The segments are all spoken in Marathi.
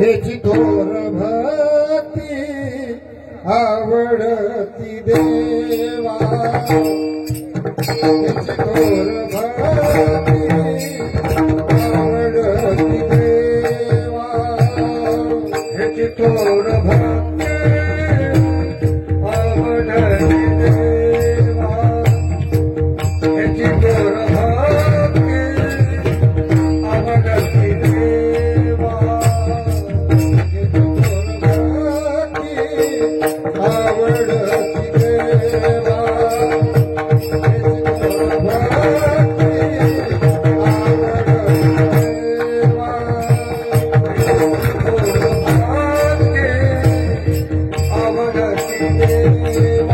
हेची थोर भक्ती आवडती देवा हेची थोर भक्ती आवडती देवा हेची थोर भक्ती आवडती देवा हेची थोर भक्ती आवडती देवा आवडती देवा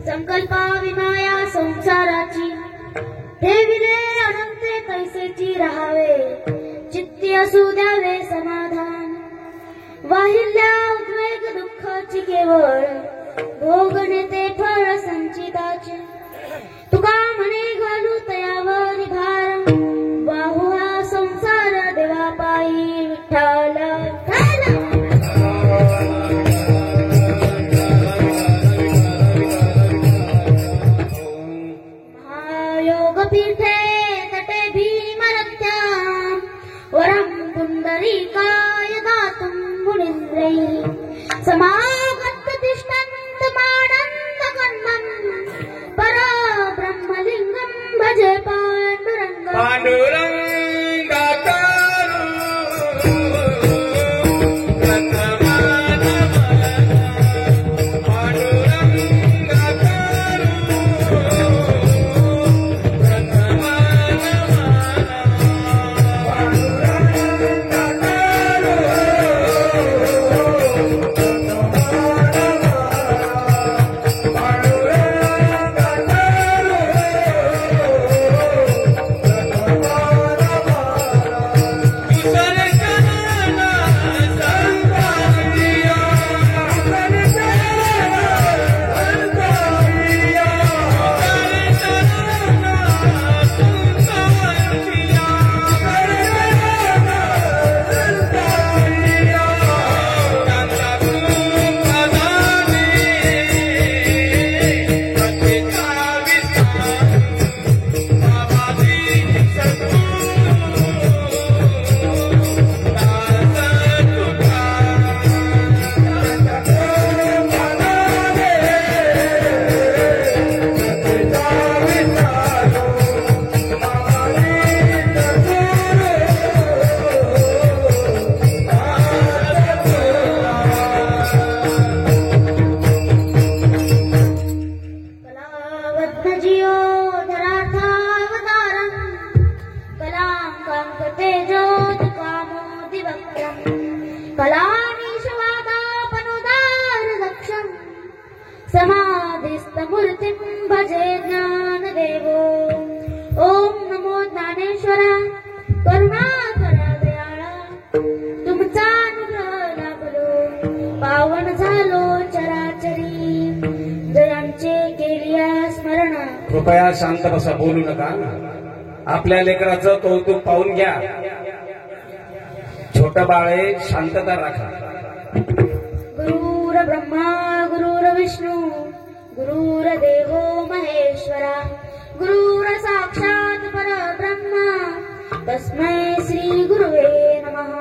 संकल्पा विनाया संसाराची ठेविले अनंते तैसेची राहावे चित्ती असू द्यावे समाधान वाहिल्या उद्वेग दुःखाची केवळ भोगणे ते फळ संचिताचे तुका म्हणे घालू तयावर भार वाहू हा संसार देवा पायी विठ्ठल समागत तिष्ठन्त मानन्द कन्मं परा ब्रह्मलिंगं भजे पाण्डुरङ्गम् समाधिस्थमूर्तिं भजे ज्ञानदेवो ओम नमो ज्ञानेश्वरा करुणाकरा दयाळा तुमचा अनुग्रह लाभलो पावन झालो चराचरी जयांचे केलिया स्मरण कृपया शांत बसा बोलू नका आपल्या लेकराचं कौतुक पाहून घ्या. छोटं बाळे शांतता राखा. गुरुर ब्रह्मा गुरुर विष्णू गुरुर्देवो महेश्वरा गुरुर साक्षात परब्रह्म तस्मै श्री गुरुवे नमः.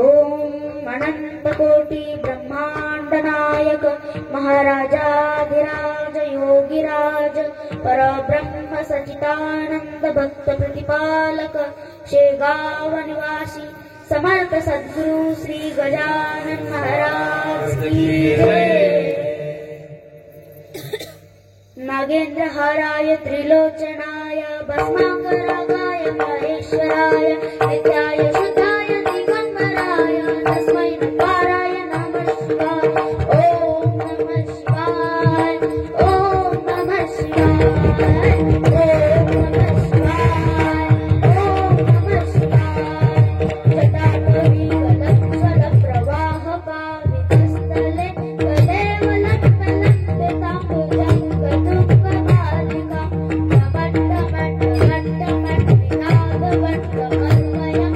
ओम अनंत कोटी ब्रह्मांड नायक महाराजाधिराज योगिराज परब्रह्म सच्चिदानंद भक्त प्रतिपालक शेगाव निवासी समर्थ सद्गुरु श्री गजानन महाराज की जय. नागेंद्र हाराय त्रिलोचनाय भस्माकरागाय महेश्वराय नित्याय शुद्धाय दिगंबराय तस्मै नकाराय नमः शिवाय. ओम नमः शिवाय. ओम नमः शिवाय. ओम नमः शिवाय. ओम नमः शिवाय. जटाटवी गलज्ज्वल प्रवाह पावितस्थले तदेव लट्टलट्टे ताम्बूलं गदुःखबालिका टमट्टमट्टमट्टमट्टिनादवट्टमन्वयं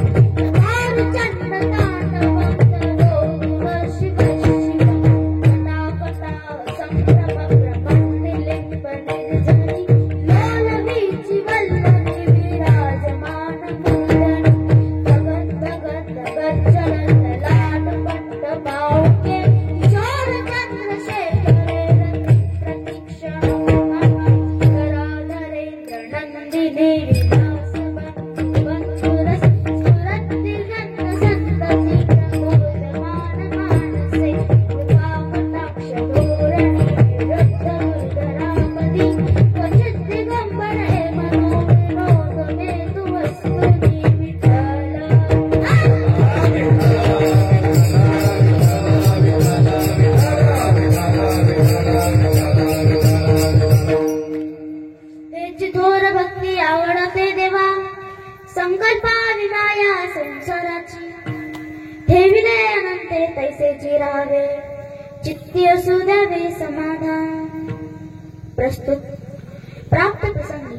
चण्डताण्डवं तदोर्वशिवशिवं कटाकटाः सम्भ्रमभ्रमण्डिलिम्पनिर्झरि लोलवीचि वल्लवी विराजमानमूर्धनि जगद्जगद्जगज्जलल्ललाटपट्टबाहुके किशोरचन्द्रशेखरे रतिप्रतीक्षणं मम कराधरेन्द्र नन्दिनी विलासवन्धुरस स्फुरद्दिगन्तसन्तति प्रबोधमानमानसे कृपाकटाक्षधोरणी विरुद्धमुर्धरापदि क्वचिद्दिगम्बरे मनोविनोदमे तु वस्तुनि विठ्ठल. तेची थोर भक्ती आवडते देवा संकल्पा विनाया संसाराची ठेविले अनंते तैसेची राहावे चित्ती असू द्यावे समाधान. प्रस्तुत प्राप्त प्रसंगी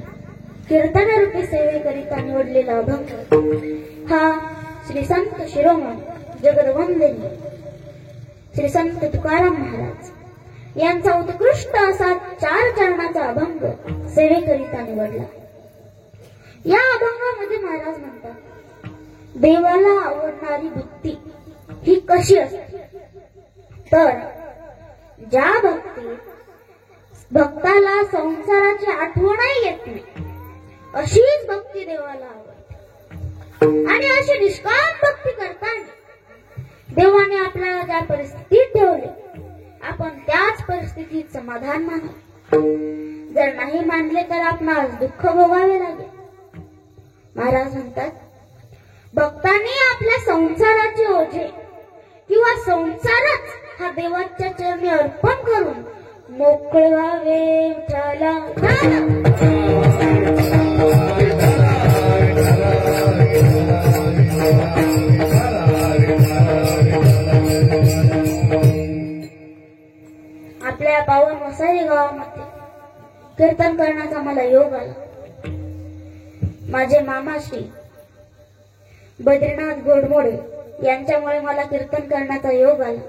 कीर्तनरूपी सेवेकरिता निवडलेला अभंग हा श्री संत शिरोमणी जगदवंदनीय श्री संत तुकाराम महाराज यांचा उत्कृष्ट असा 4 चरणाचा अभंग सेवेकरिता निवडला. या अभंगामध्ये महाराज म्हणतात, देवाला आवडणारी भक्ती ही कशी असते तर ज्या भक्तीत भक्ताला संसाराची आठवणही येत नाही अशीच भक्ती देवाला आवडते. आणि अशी निष्काम भक्ती करताना देवाने आपल्याला ज्या परिस्थितीत ठेवले आपण त्याच परिस्थितीत समाधान माना. जर नाही मानले तर आपणास दुःख भोगावे लागेल. महाराज म्हणतात, भक्तांनी आपल्या संसाराचे ओझे किंवा संसारच हा देवाच्या चरणी अर्पण करून मोकळे व्हावे. विठ्ठला आपल्या पावन वसाई गावामध्ये कीर्तन करण्याचा मला योग आला. माझे मामा श्री बद्रीनाथ घोडमोडे यांच्यामुळे मला कीर्तन करण्याचा योग आला.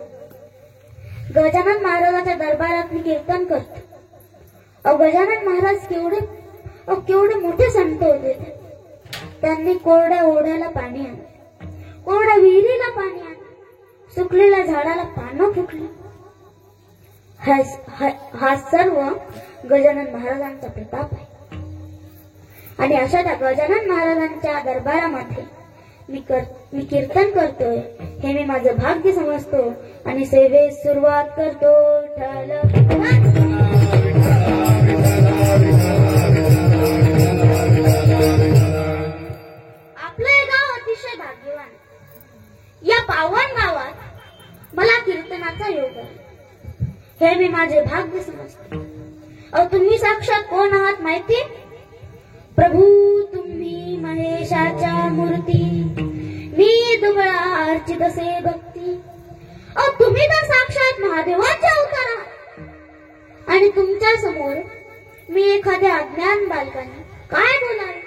गजानन महाराजांच्या दरबारात मी कीर्तन करतो. गजानन महाराज केवढे मोठे संत होते. त्यांनी कोरड्या ओढ्याला पाणी आणले, कोरड्या विहिरीला पाणी आणले, सुकलेल्या झाडाला पानं फुटली. हा सर्व गजानन महाराजांचा प्रताप आहे. आणि अशा त्या गजानन महाराजांच्या दरबारामध्ये मी कीर्तन करतोय हे मी माझं भाग्य समजतो आणि सेवेस सुरुवात करतो. आपलं हे गाव अतिशय भाग्यवान. या पावन गावात मला कीर्तनाचा योग आहे हे मी माझे भाग्य समजते. तुम्ही साक्षात कोण आहात माहिती? प्रभू तुम्ही महेशाच्या मूर्ती, मी दुबळा अर्चित असे भक्ती. तुम्ही तर साक्षात महादेवाचे अवतार आहात. आणि तुमच्या समोर मी एखाद्या अज्ञान बालकाने काय बोलावे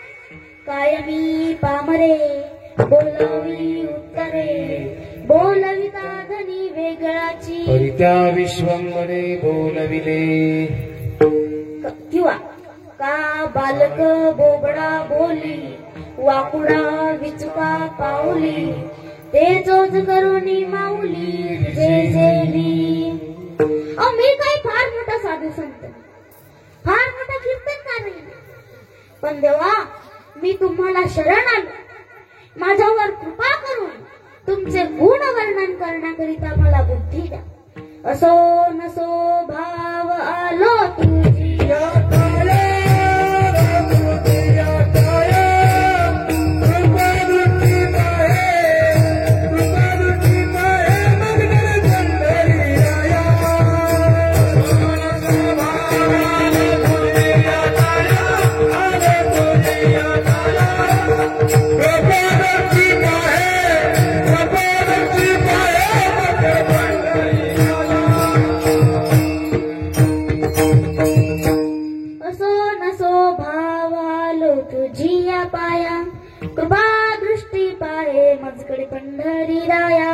कायमी पामरे बोलावी उत्तरे बोलविता धनी वेगळाची परित्या विश्वंभरे बोलविले किंवा का बालक बोबडा बोली वाकुडा विचुका पाऊली ते चोच करुणी माऊली जे जेली. मी काही फार मोठा साधू संत फार मोठा कीर्तनकार नाही, पण देवा मी तुम्हाला शरण आलो. माझ्यावर कृपा करून तुमचे गुण वर्णन करण्याकरिता मला बुद्धी द्या. असो नसो भाव आलो तुझी कृपा दृष्टी पाहे मजकडे पंढरी राया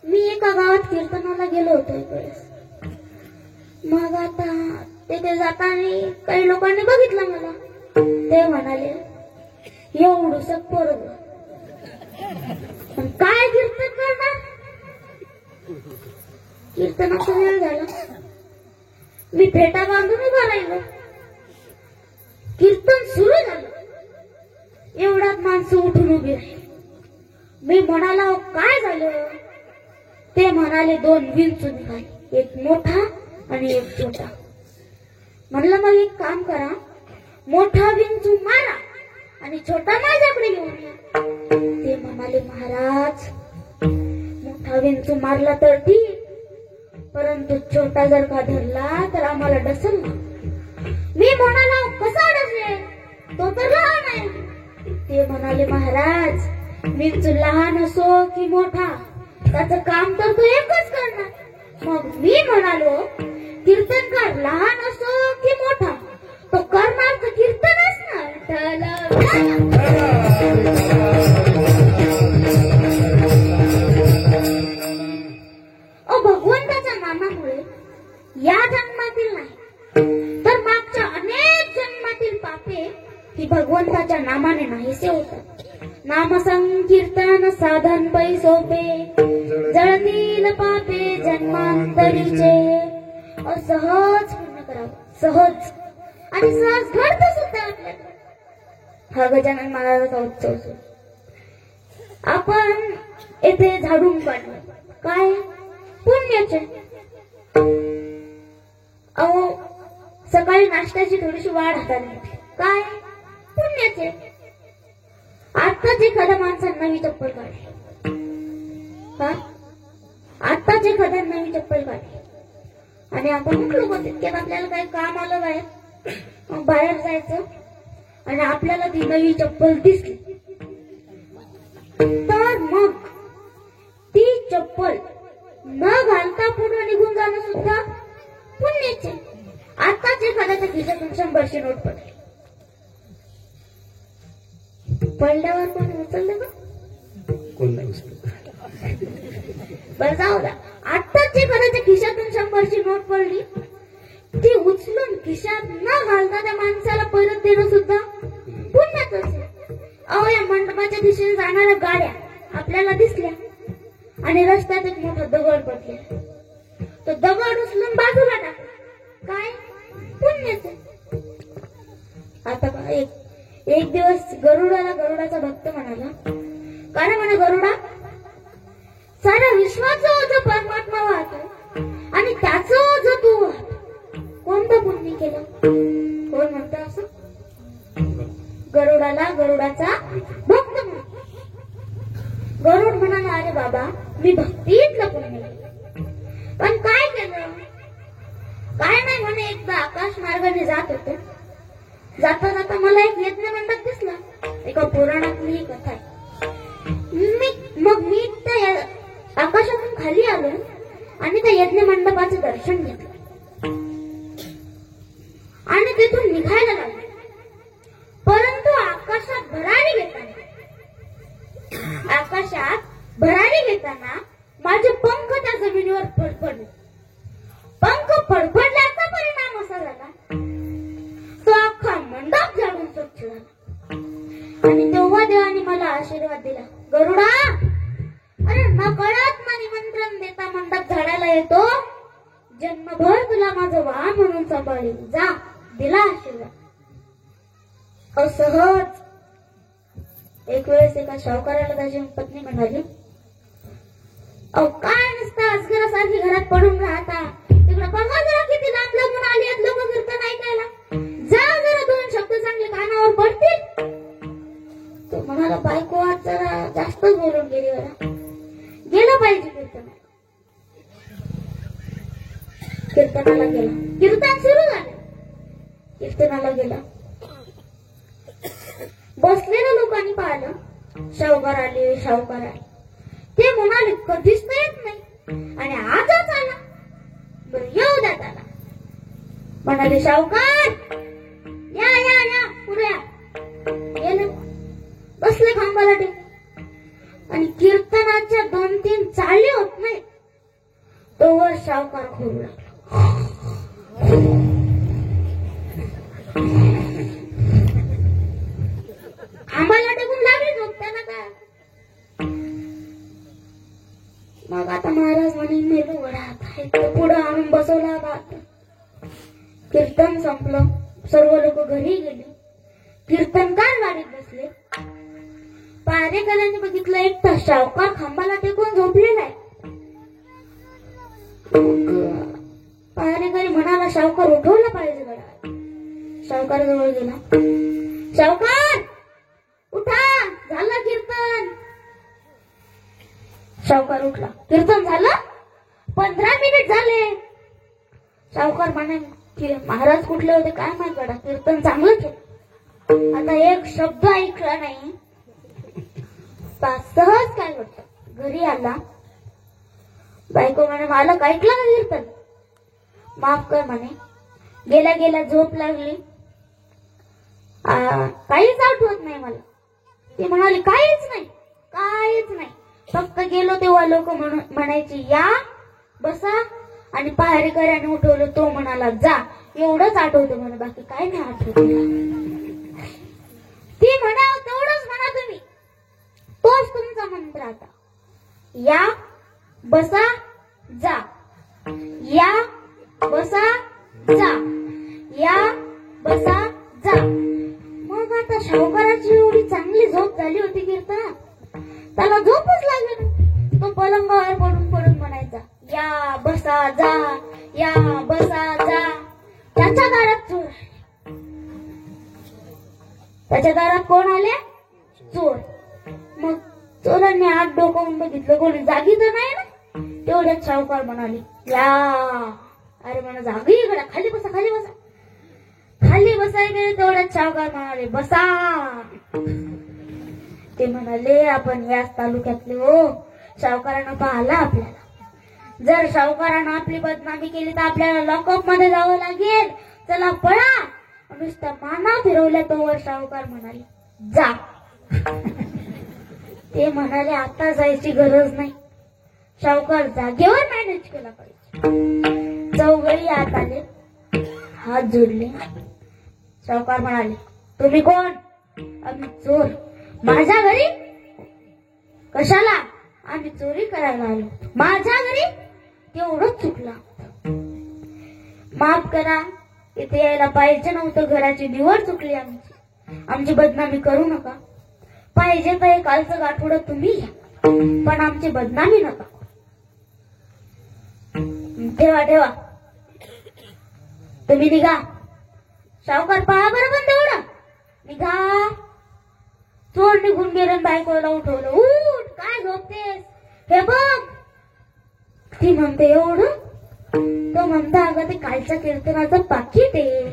मी एका गावात कीर्तनाला गेलो होतो एक वेळेस. मग आता तिथे जाताना काही लोकांनी बघितलं मला. ते म्हणाले एवढूस पोरग काय कीर्तन करणार. कीर्तनाचा वेळ झाला. मी फेटा बांधून उभा राहिलो. कीर्तन सुरू झालं. एवढ्यात माणसं उठून उभी राहिली. मी म्हणाला काय झालं. ते म्हणाले दोन विंचू निघाले, एक मोठा आणि एक छोटा. म्हणलं मग एक काम करा, मोठा विंचू मारा आणि छोटा माझ्याकडे घेऊन या. ते म्हणाले महाराज मोठा विंचू मारला तर ठीक, परंतु छोटा जर का धरला तर आम्हाला डसल ना. मी म्हणाला कसा डसेल, तो तर लहान आहे. ते म्हणाले महाराज विंचू लहान असो की मोठा त्याचं काम तर तो एकच करणार. मग मी म्हणालो कीर्तनकार लहान असो की मोठा तो करणार तर कीर्तन असणार. भगवंताच्या नामामुळे या जन्मातील नाही तर मागच्या अनेक जन्मातील पापे ही भगवंताच्या नामाने नाहीसे होतात. नाम संकीर्तन साधन पै सोपे जळतील पापे जन्मांतरीचे. सहज पूर्ण करावं, सहज आणि सहज घडतं सुद्धा आपल्याला. हा गजानन महाराजाचा उत्सव आपण येथे झाडून काढलं काय पुण्याचे. अहो सकाळी नाश्त्याची थोडीशी वाढ हाताने घेतली काय पुण्याचे. आत्ताच एखाद्या माणसाने नवी चप्पल काढली, आत्ताच एखाद्या नवी चप्पल काढली आणि आपण म्हटलो होतो तितक्यात आपल्याला काही काम आलं बाहेर, बाहेर जायचं आणि आपल्याला ती नवी चप्पल दिसली तर मग ती चप्पल न घालता पुढे निघून जाणं सुद्धा पुण्याचे. आताच एखाद्याच्या खिशातून 100ची नोट पडली, पडल्यावर कोणी उचललं का, कोण नाही उचललं. बरं जाऊ द्या. आताच एखाद्याच्या खिशातून 100ची नोट पडली, ती उचलून खिशात न घालता त्या माणसाला परत देणं सुद्धा पुण्यातच. अहो या मंडपाच्या दिशेने जाणाऱ्या गाड्या आपल्याला दिसल्या आणि रस्त्यात एक मोठा दगड पडले. तो दगड उचलून बाजूला टाक काय पुण्याचे. आता एक दिवस गरुडाला गरुडाचा भक्त म्हणाला काय म्हणे गरुडा, साऱ्या विश्वाचं जो परमात्मा वाहतो आणि त्याचं जो तू वाहतो कोणतं पुण्य केलं. कोण म्हणतं असं. गरुडाला गरुडाचा भक्त म्हणतो. गरुड म्हणाला अरे बाबा मी भक्तीतलं पुण्य केलं, पण काय केलं. काय नाही म्हणे एकदा आकाश मार्गाने जात होतो, जाता जाता मला एक यज्ञ मंडप दिसला. एका पुराणातली कथा आहे. मग मी त्या आकाशातून खाली आलो आणि त्या यज्ञ मंडपाचं दर्शन घेतलं आणि तिथून निघायला लागले. परंतु आकाशात भरारी घेताना माझे पंख त्या जमिनीवर फडफडले. पंख फडफडल्याचा परिणाम असा झाला तो अख्खा मंडप झाडून स्वच्छ झाला. आणि तेव्हा देवाने मला आशीर्वाद दिला, गरुडा, अरे नकळत ना निमंत्रण देता मंडप झाडायला येतो, जन्मभर तुला माझं वाहन म्हणून सांभाळील, जा. दिला आशीर्वाद. असहज एक वेळेस एका शाहूकाराला त्याची पत्नी म्हणाली, अहो काय नुसतं अजगरासारखी घरात पडून राहता, तिकडे बघा जरा किती लांब लागून आली आहेत लोक कीर्तन ऐकायला, जा जरा दोन शब्द चांगले कानावर पडतील. तो म्हणाला, बायको आज जरा जास्तच बोलून गेली, बरा गेलं पाहिजे कीर्तनाला गेला. कीर्तन सुरू झालं. कीर्तनाला गेला. बसलेल्या लोकांनी पाहिलं, शाहूकार आले. ते म्हणाले, कधीच तर येत नाही आणि आजच आला, बरं येऊ द्या त्याला. म्हणाले, शाहूकार या या या पुढे या. गेलं, बसले खांबाला टेक आणि कीर्तनाच्या 2-3 चाली होत नाही तोवर शाहूकार खोरू लागला. खांबाला टेकून लागली झोप, त्याला काय. मग आता महाराज म्हणे, मेलू गडा पुढे आणून बसवला. कीर्तन संपलं, सर्व लोक घरी गेले. कीर्तनकार गाडीत बसले. पारेकरांनी बघितलं एकटा शाहूकार खांबाला टेकून झोपलेला आहे. पारेकरी म्हणाला, शाहूकार उठवलं पाहिजे गडा. शाहूकार जवळ गेला. शाहूकार उठा, झालं कीर्तन. शाहूकार उठला. कीर्तन झालं, 15 मिनिट झाले. शाहूकार म्हणाले, महाराज कुठले होते काय माहित गडा, कीर्तन चांगलं केलं. आता एक शब्द ऐकला नाही. सहज काय करतो, घरी आला. बायको म्हणे, मालक ऐकलं का कीर्तन, माफ कर म्हणे. गेल्या गेल्या झोप लागली, काहीच आठवत नाही मला. ती म्हणाली, काहीच नाही, फक्त गेलो तेव्हा लोक म्हणायची या बसा, आणि पहारेकऱ्याने उठवलं तो म्हणाला जा, एवढंच आठवतं म्हणे, बाकी काय नाही आठवत. ती म्हणा, तेवढंच म्हणा तुम्ही, तोच तुमचा मंत्र. आता या बसा जा, या बसा जा, या बसा जा. मग आता शाहूकाराची एवढी चांगली झोप झाली होती कीर्तनात, त्याला झोपच लागली नाही. तो पलंगावर पडून म्हणायचा, या बसा जा, या बसा जा. त्याच्या दारात चोर. त्याच्या दारात कोण आले, चोर. मग चोरांनी आत डोकावून बघितलं, कोणी जागी तर नाही ना. तेवढ्यात शाहूकार म्हणाले, या. अरे म्हणा, जागी इकडे, खाली बसा. खाली बसायला गेले. तेवढ्यात शाहूकार म्हणाले, बसा. ते म्हणाले, आपण याच तालुक्यातले हो, शाहूकारानं पाहिला आपल्याला. जर शाहूकारानं आपली बदनामी केली तर आपल्याला लॉकअप मध्ये जावं लागेल, चला पळा. नुसता माना फिरवल्या तोवर शाहूकार म्हणाले, जा. ते म्हणाले, आता जायची गरज नाही. शाहूकार जागेवर मॅनेज केला पाहिजे. चौघही आत आले, हात जोडले. शाहूकार म्हणाले, तुम्ही कोण? आम्ही चोर. माझ्या घरी कशाला? आम्ही चोरी करायला आलो. माझ्या घरी? तेवढंच चुकला. माफ करा, इथे यायला पाहिजे नव्हतं. घराची निवड चुकली आमची बदनामी करू नका. पाहिजे तर एक कालचं गाठोडं तुम्ही घ्या, पण आमची बदनामी नका. ठेवा तुम्ही निघा. शाहूकार पहा बरं पण तेवढं निघा. चोर निघून गेलं, बायकोला उठवलं. उठ, काय झोपतेस, हे बघ. ती म्हणते एवढं. तो म्हणता, अगं ते कालच्या कीर्तनाचं पाकिट आहे.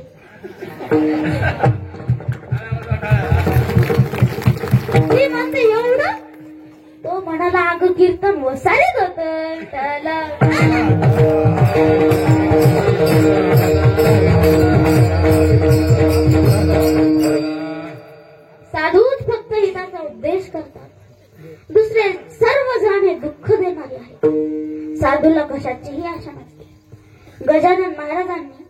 ती म्हणते एवढं. तो म्हणाला, अगं कीर्तन वसारीत होत साधूच फक्त हिताचा उद्देश करतात, दुसरे सर्व जण हे दुःख देणारे आहेत. साधूला कशाचीही आशा नसते. गजानन महाराजांनी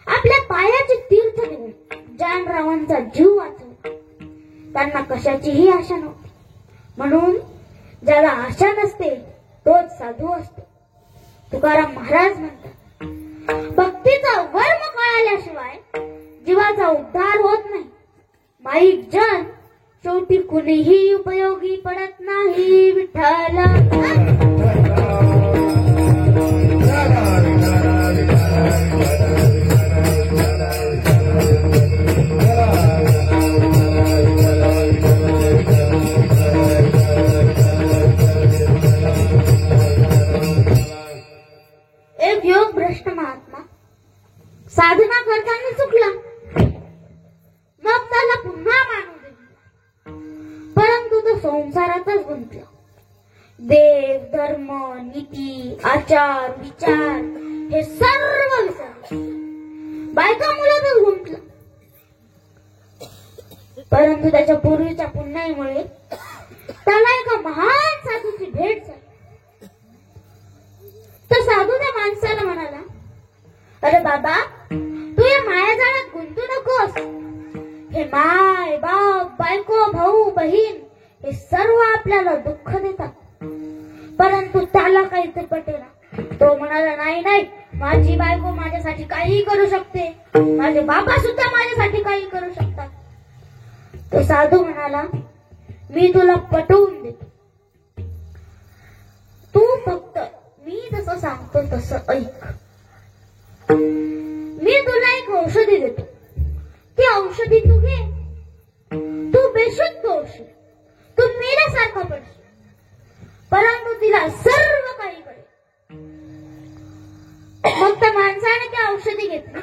आपल्या पायाचे तीर्थ देऊन जानरावांचा जीव वाचवला. त्यांना कशाचीही आशा नव्हती. म्हणून ज्याला आशा नसते तोच साधू असतो. तुकाराम महाराज म्हणतात, भक्तीचा वर्म कळाल्याशिवाय जीवाचा उद्धार होत नाही. माईक जन शेवटी कुणीही उपयोगी पडत नाही. विठ्ठल एक योग भ्रष्ट महात्मा साधना करताना चुकला. मग त्याला पुन्हा मानू दिला, परंतु तो संसारातच गुंतला. देव, धर्म, नीती, आचार, विचार हे सर्व विसरले. बायका मुलातच गुंतला. परंतु त्याच्या पूर्वीच्या पुण्याईमुळे त्याला एका महान साधूची भेट झाली. तो साधू त्या माणसाला म्हणाला, अरे बाबा, तू या मायाजाळात गुंतू नकोस. हे माय, बाप, बायको, भाऊ, बहीण हे सर्व आपल्याला दुःख देतात. परंतु त्याला काही ते पटेना. तो म्हणाला, नाही नाही, माझी बायको माझ्यासाठी काही करू शकते, माझे बाबा सुद्धा माझ्यासाठी काही करू शकतात. तो साधू म्हणाला, मी तुला पटवून देतो. तू फक्त मी जसं सांगतो तसं ऐक. मी तुला एक औषधी देतो. ती औषधी तू घे. तू बेशुद्ध होशील, तू मेल्यासारखा पडशील, परंतु तिला सर्व काही कळेल. मग त्या माणसाने ती औषधी घेतली,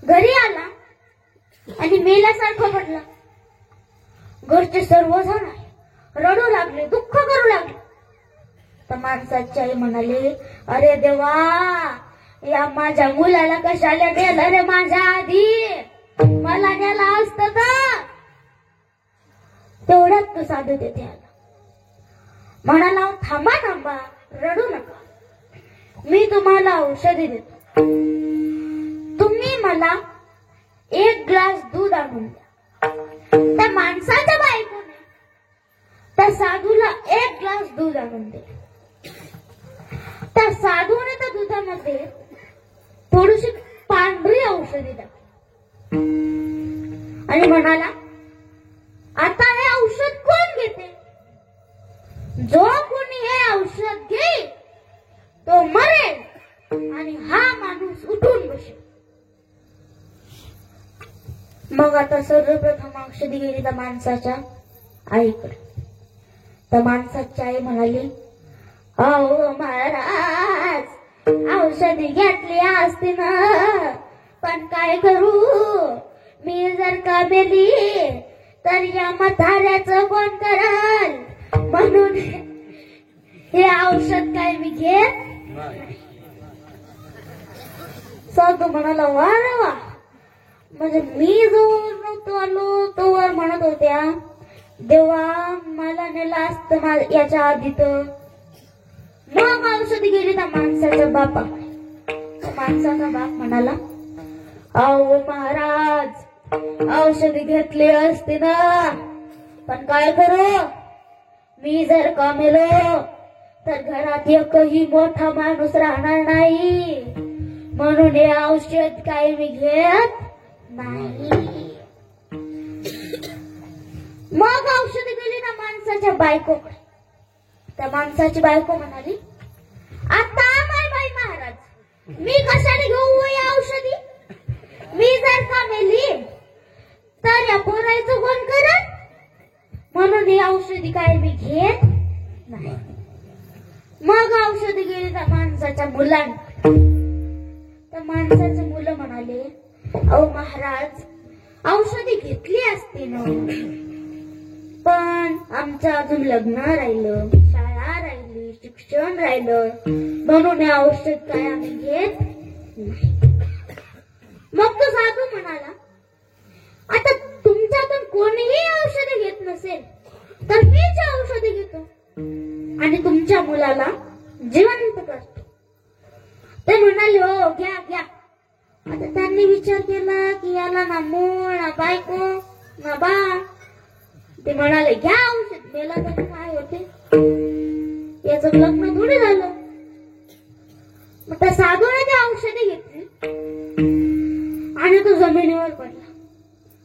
घरी आला आणि मेल्यासारखा पडला. घरचे सर्वजण रडू लागले, दुःख करू लागले. तर माणसाची आई म्हणाली, अरे देवा, या माझ्या मुलाला कशाला नेलं रे माझ्या आधी, मला नेला असतं तर. तेवढ्यात तो साधू तेथे आला. म्हणाला, थांबा थांबा, रडू नका, मी तुम्हाला औषधी देतो. तुम्ही मला एक ग्लास दूध आणून द्या. त्या माणसाच्या बायकोने त्या साधूला एक ग्लास दूध आणून दिले. त्या साधूने त्या दुधामध्ये थोडीशी पांढरी औषधी टाकली आणि म्हणाला, आता हे औषध कोण घेते? जो कोणी हे औषध घेईल तो मरेल आणि हा माणूस उठून बसेल. मग आता सर्वप्रथम औषधी गेली त्या माणसाच्या आईकडे. त्या माणसाची आई म्हणाली, अहो महाराज, औषधी घेतली असती ना, पण काय करू, मी जर का मेली तर या म्हाताऱ्याचं कोण करल, म्हणून हे औषध काय मी घेत. साधू म्हणाला, वा रे वा, म्हणजे मी जोवर नव्हतो आलो तोवर म्हणत होत्या, देवा मला नेलं असतं याच्या आधी तर. मग औषधी गेली त्या माणसाच्या बापाकडे. माणसाचा बाप म्हणाला, अहो महाराज, औषधी घेतली असती ना, पण काय करू, मी जर का मेलो तर घरात एकही मोठा माणूस राहणार नाही, म्हणून हे औषध काही मी घेत नाही. मग औषधी गेली ना माणसाच्या बायकोकडे. त्या माणसाची बायको म्हणाली, आता माय बाई महाराज, मी कशाने घेऊ या औषधी, मी जर का मेली तर या पोरायचं कोण करत, म्हणून ही औषधी काय मी घेत नाही. मग औषधी गेली त्या माणसाच्या मुलांकडे. त्या माणसाचे मुलं म्हणाले, अहो महाराज, औषधी घेतली असती ना, पण आमचं अजून लग्न राहिलं, शाळा शिक्षण राहिलं म्हणून हे औषध काय आम्ही घेत नाही. मग तो साधू म्हणाला, आता तुमच्यातून कोणीही औषधे घेत नसेल तर मीच औषधे घेतो आणि तुमच्या मुलाला जिवंत करतो. ते म्हणाले, हो घ्या घ्या. आता त्यांनी विचार केला की याला ना मूळ ना बायको ना बाळ. ते म्हणाले, घ्या औषध, मेला तर काय होते, याचं लग्न थोडे झालं. मग त्या साधूने ते औषधे घेतली आणि तो जमिनीवर पडला.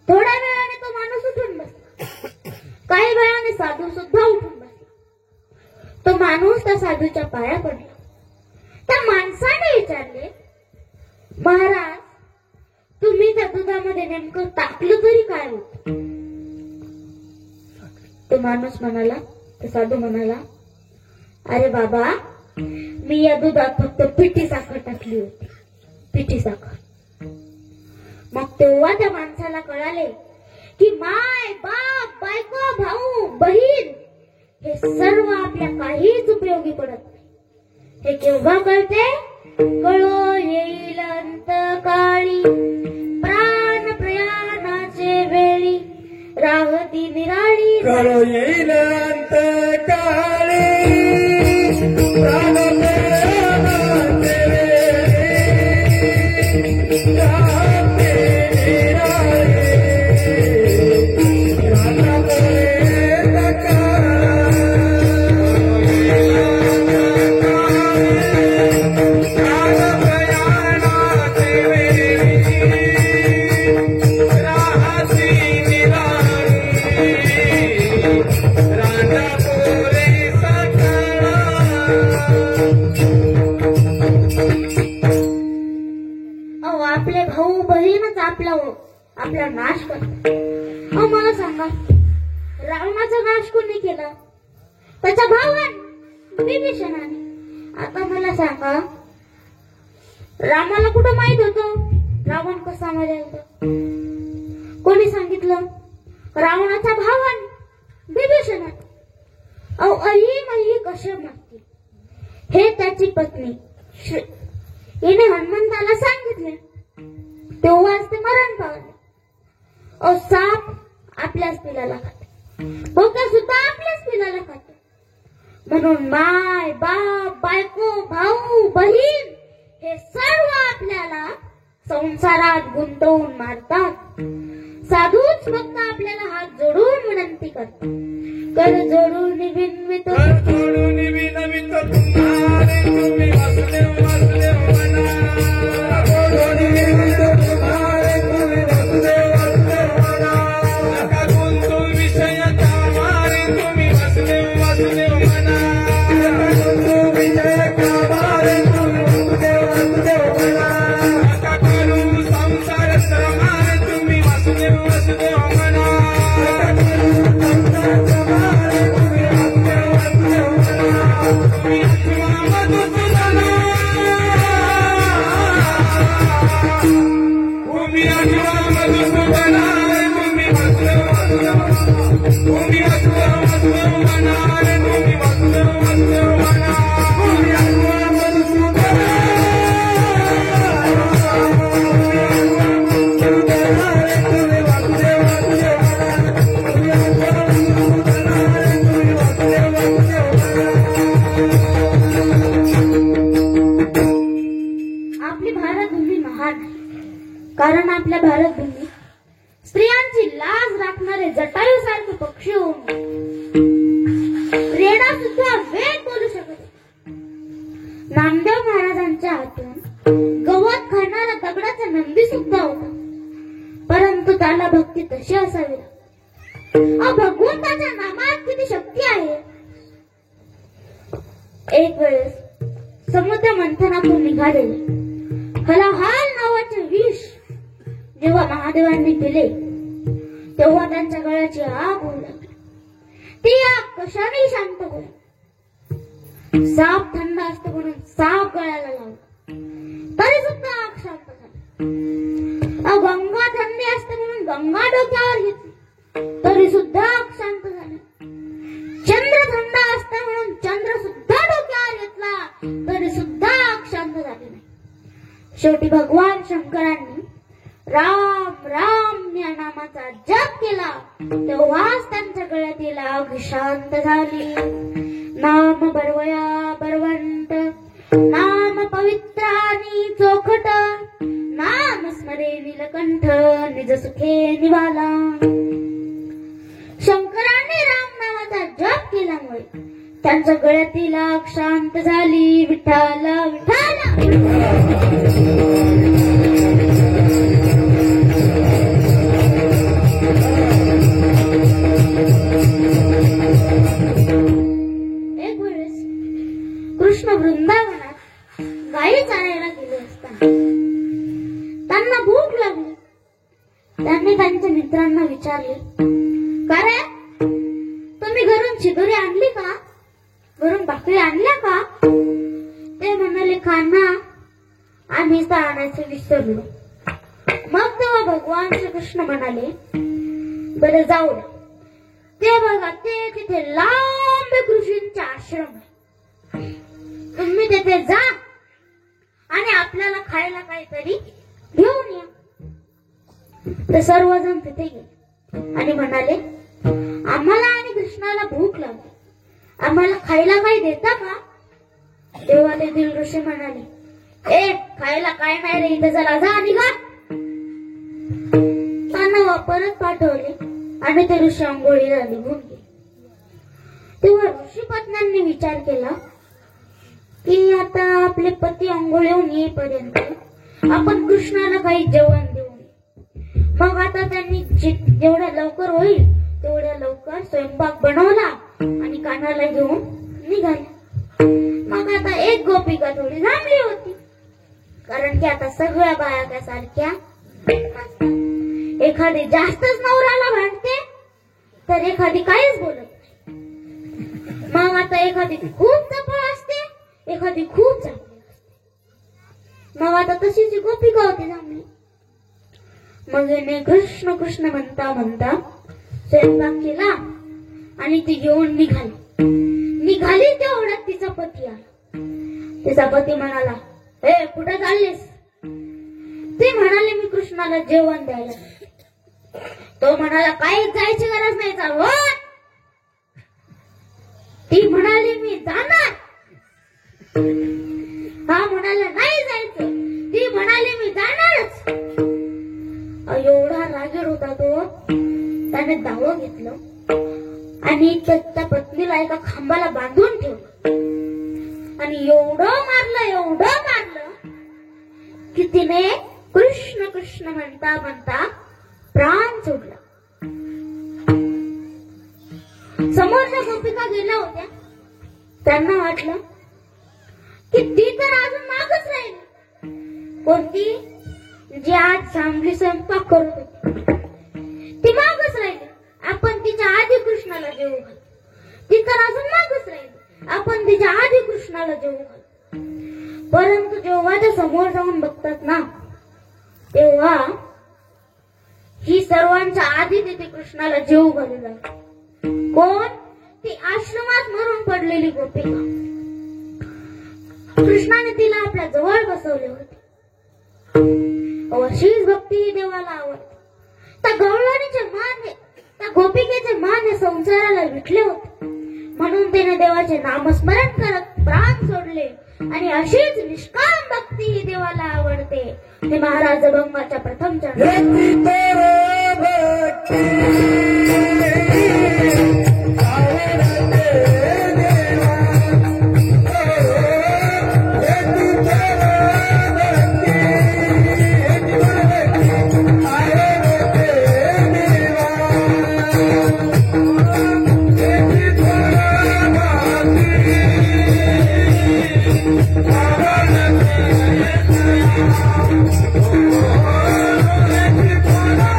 थोड्या वेळाने तो माणूस उठून बसला. काही वेळाने साधू सुद्धा उठून बसला. तो माणूस त्या साधूच्या पाया पडला. त्या माणसाने विचारले, महाराज तुम्ही त्या दुधामध्ये नेमकं टाकलं तरी काय होत? तो माणूस म्हणाला, तो साधू म्हणाला, अरे बाबा मी या दुधात फक्त पिठी साखर टाकली होती, पिठी साखर. मग तेव्हा त्या माणसाला कळाले की माय बाप बायको भाऊ बहीण हे सर्व आपल्या काहीच उपयोगी पडत नाही. हे केव्हा कळते? कळो येईल अंतकाळी प्राण प्रयाणाचे वेळी राहती निराळी. कळो येईल अंतकाळी प्राण प्रयाणाचे वेळी राहती निराळी. आपले भाऊ बहीणच आपला नाश करतात. मला सांगा, रावणाचा नाश कोणी केला? त्याच्या भावाने, विभीषणाने. आता मला सांगा, रामाला कुठं माहित होतं रावण कसा मरेल? कोणी सांगितलं? रावणाच्या भावाने, विभीषणाने. अही कसे मरतील हे त्याची पत्नी हिने हनुमंताला सांगितले. तेव्हाच ते मरण पावले. साप आपल्याच पिलाला खाते, बोका सुद्धा आपल्याच पिलाला खाते. म्हणून माय बाप बायको भाऊ बहीण हे सर्व आपल्याला संसारात गुंतवून मारतात. साधूच फक्त आपल्याला हात जोडून विनंती करतात, कर जोडून विनवितो, जोडून विनवितो तुम्हारे तुम्ही वासुदेव वासुदेव म्हणा. जोडून विनवितो तुम्हारे तुम्ही वासुदेव वासुदेव म्हणा. नका गुंतू विषयात आम्हारे तुम्ही वासुदेव वासुदेव म्हणा. नका गुंतू विषयात आम्हारे तुम्ही वासुदेव वासुदेव म्हणा. नका करू संसार श्रमारे तुम्ही वासुदेव वासुदेव म्हणा. नका करू संसार श्रमारे तुम्ही वासुदेव वासुदेव म्हणा. तुम्ही मधुसूदना तुम्ही आठवा मधुसूदना तुम्ही वासुदेव वासुदेव तुम्ही आठवा वासुदेव म्हणा. तुम्ही वासुदेव वासुदेव म्हणा. तुम्ही आठवा मधुसूदना तुम्ही वासुदेव वासुदेव म्हणा. तुम्ही आठवा मधुसूदना तुम्ही वासुदेव वासुदेव म्हणा. आपली भारतभूमी महान आहे. कारण आपल्या भारतभूमीत स्त्रियांची लाज राखणारे जटायू सारखे पक्षी होऊन रेडा सुद्धा वेद बोलू शकत होते. नामदेव महाराजांच्या हातून गवत खाणारा दगडाचा नंदी सुद्धा होता, परंतु त्याला भक्ती तशी असावी. भगवंताच्या नामात किती शक्ती आहे. एक वेळेस समुद्र मंथनातून निघालेले हलाहाल नावाचे विष जेव्हा महादेवांनी पिले तेव्हा त्यांच्या गळ्याची आग होऊ लागली. ती आग कशाने शांत होईल? साप थंड असतो म्हणून साप गळ्याला लावला तरी सुद्धा आग शांत झाली. गंगा थंडी असते म्हणून गंगा डोक्यावर घेतली तरी सुद्धा आग शांत झाली. चंद्र थंड असते म्हणून चंद्र सुद्धा डोक्यावर शंकरांनी राम राम या नामाचा जप केला तेव्हाच त्यांच्या गळ्यातील आग शांत झाली. नाम बरवया बरवंत, नाम पवित्र आणि चोखट, नाम स्मरे नीलकंठ, निज सुखे निवाला. शंकरांनी राम नामाचा जप केल्यामुळे त्यांच्या गळ्यातील आग शांत झाली. विठ्ठल विठ्ठल. एक वेळेस कृष्ण वृंदावनात गायी चारायला गेले असताना त्यांना भूक लागली. त्यांनी त्यांच्या मित्रांना विचारले, का रे, तुम्ही घरून शिदोरी आणली का, घरून भाकरी आणल्या का? ते म्हणाले, खाना आम्ही तर आणायचं विसरलो. मग तेव्हा भगवान श्रीकृष्ण म्हणाले, बरं जाऊ द्या. ते बघा, ते तिथे लांब ऋषींचा आश्रम आहे. तुम्ही तिथे जा आणि आपल्याला खायला काहीतरी घेऊन या. ते सर्वजण तिथे गेले आणि म्हणाले, आम्हाला आणि कृष्णाला भूक लागली, आम्हाला खायला काही देता का? तेव्हा तेथील ऋषी म्हणाले, ए, खायला काय नाही रे, इथे चला, जा निघा. त्यांना परत पाठवले आणि ते ऋषी आंघोळीला निघून गेले. तेव्हा ऋषीपत्न्यांनी विचार केला की आता आपले पती आंघोळीहून येईपर्यंत आपण कृष्णाला काही जेवण देऊ नये. मग आता त्यांनी जेवढ्या लवकर होईल तेवढ्या लवकर स्वयंपाक बनवला आणि कानाला घेऊन निघाले. मग आता एक गोपिका थोडी थांबली होती, कारण की आता सगळ्या बाया त्या सारख्या नसतात. एखादी जास्तच नवऱ्याला भांडते तर एखादी काहीच बोलत नाही. मग आता एखादी खूप चपळ असते, एखादी खूप चांगली असते. मग आता तशी जी गोपिका होती थांबली. मग याने कृष्ण कृष्ण म्हणता म्हणता स्वयंपाक केला आणि ती घेऊन निघाली तेवढ्यात तिचा पती आला. तिचा पती म्हणाला, हे कुठे चाललीस? ते म्हणाले, मी कृष्णाला जेवण द्यायला. तो म्हणाला, काहीच जायची गरज नाही, चाल. ती म्हणाली, मी जाणार. हा म्हणाला, नाही जायचं. ती म्हणाली, मी जाणारच. एवढा रागीट होता तो. त्याने दावं घेतलं आणि त्याच्या पत्नीला एका खांबाला बांधून ठेवलं आणि एवढं मारलं की तिने कृष्ण कृष्ण म्हणता म्हणता प्राण सोडला. समोरच्या गोपिका गेल्या होत्या. त्यांना वाटलं की ती तर अजून मागच राहिली. कोणती? जी आज चांगली स्वयंपाक करत होती ती मागच राहिली. आपण तिच्या आधी कृष्णाला जेवू घालू. ती तर अजून मागच राहिली. आपण तिच्या आधी कृष्णाला जेवू घालू. परंतु जेव्हा ते समोर जाऊन बघतात ना, तेव्हा ही सर्वांच्या आधी तिथे कृष्णाला जेवू घालू लागली. कोण? ती आश्रमात मरून पडलेली गोपिका. कृष्णाने तिला आपल्या जवळ बसवले होते. अशीच भक्ती ही देवाला आवडते. त्या गवळणीचे मान, त्या गोपिकेचे मान हे संसाराला विटले होते. म्हणून तिने देवाचे नामस्मरण करत प्राण सोडले आणि अशीच निष्काम भक्ती ही देवाला आवडते. हे महाराज अभंगाच्या प्रथम Oh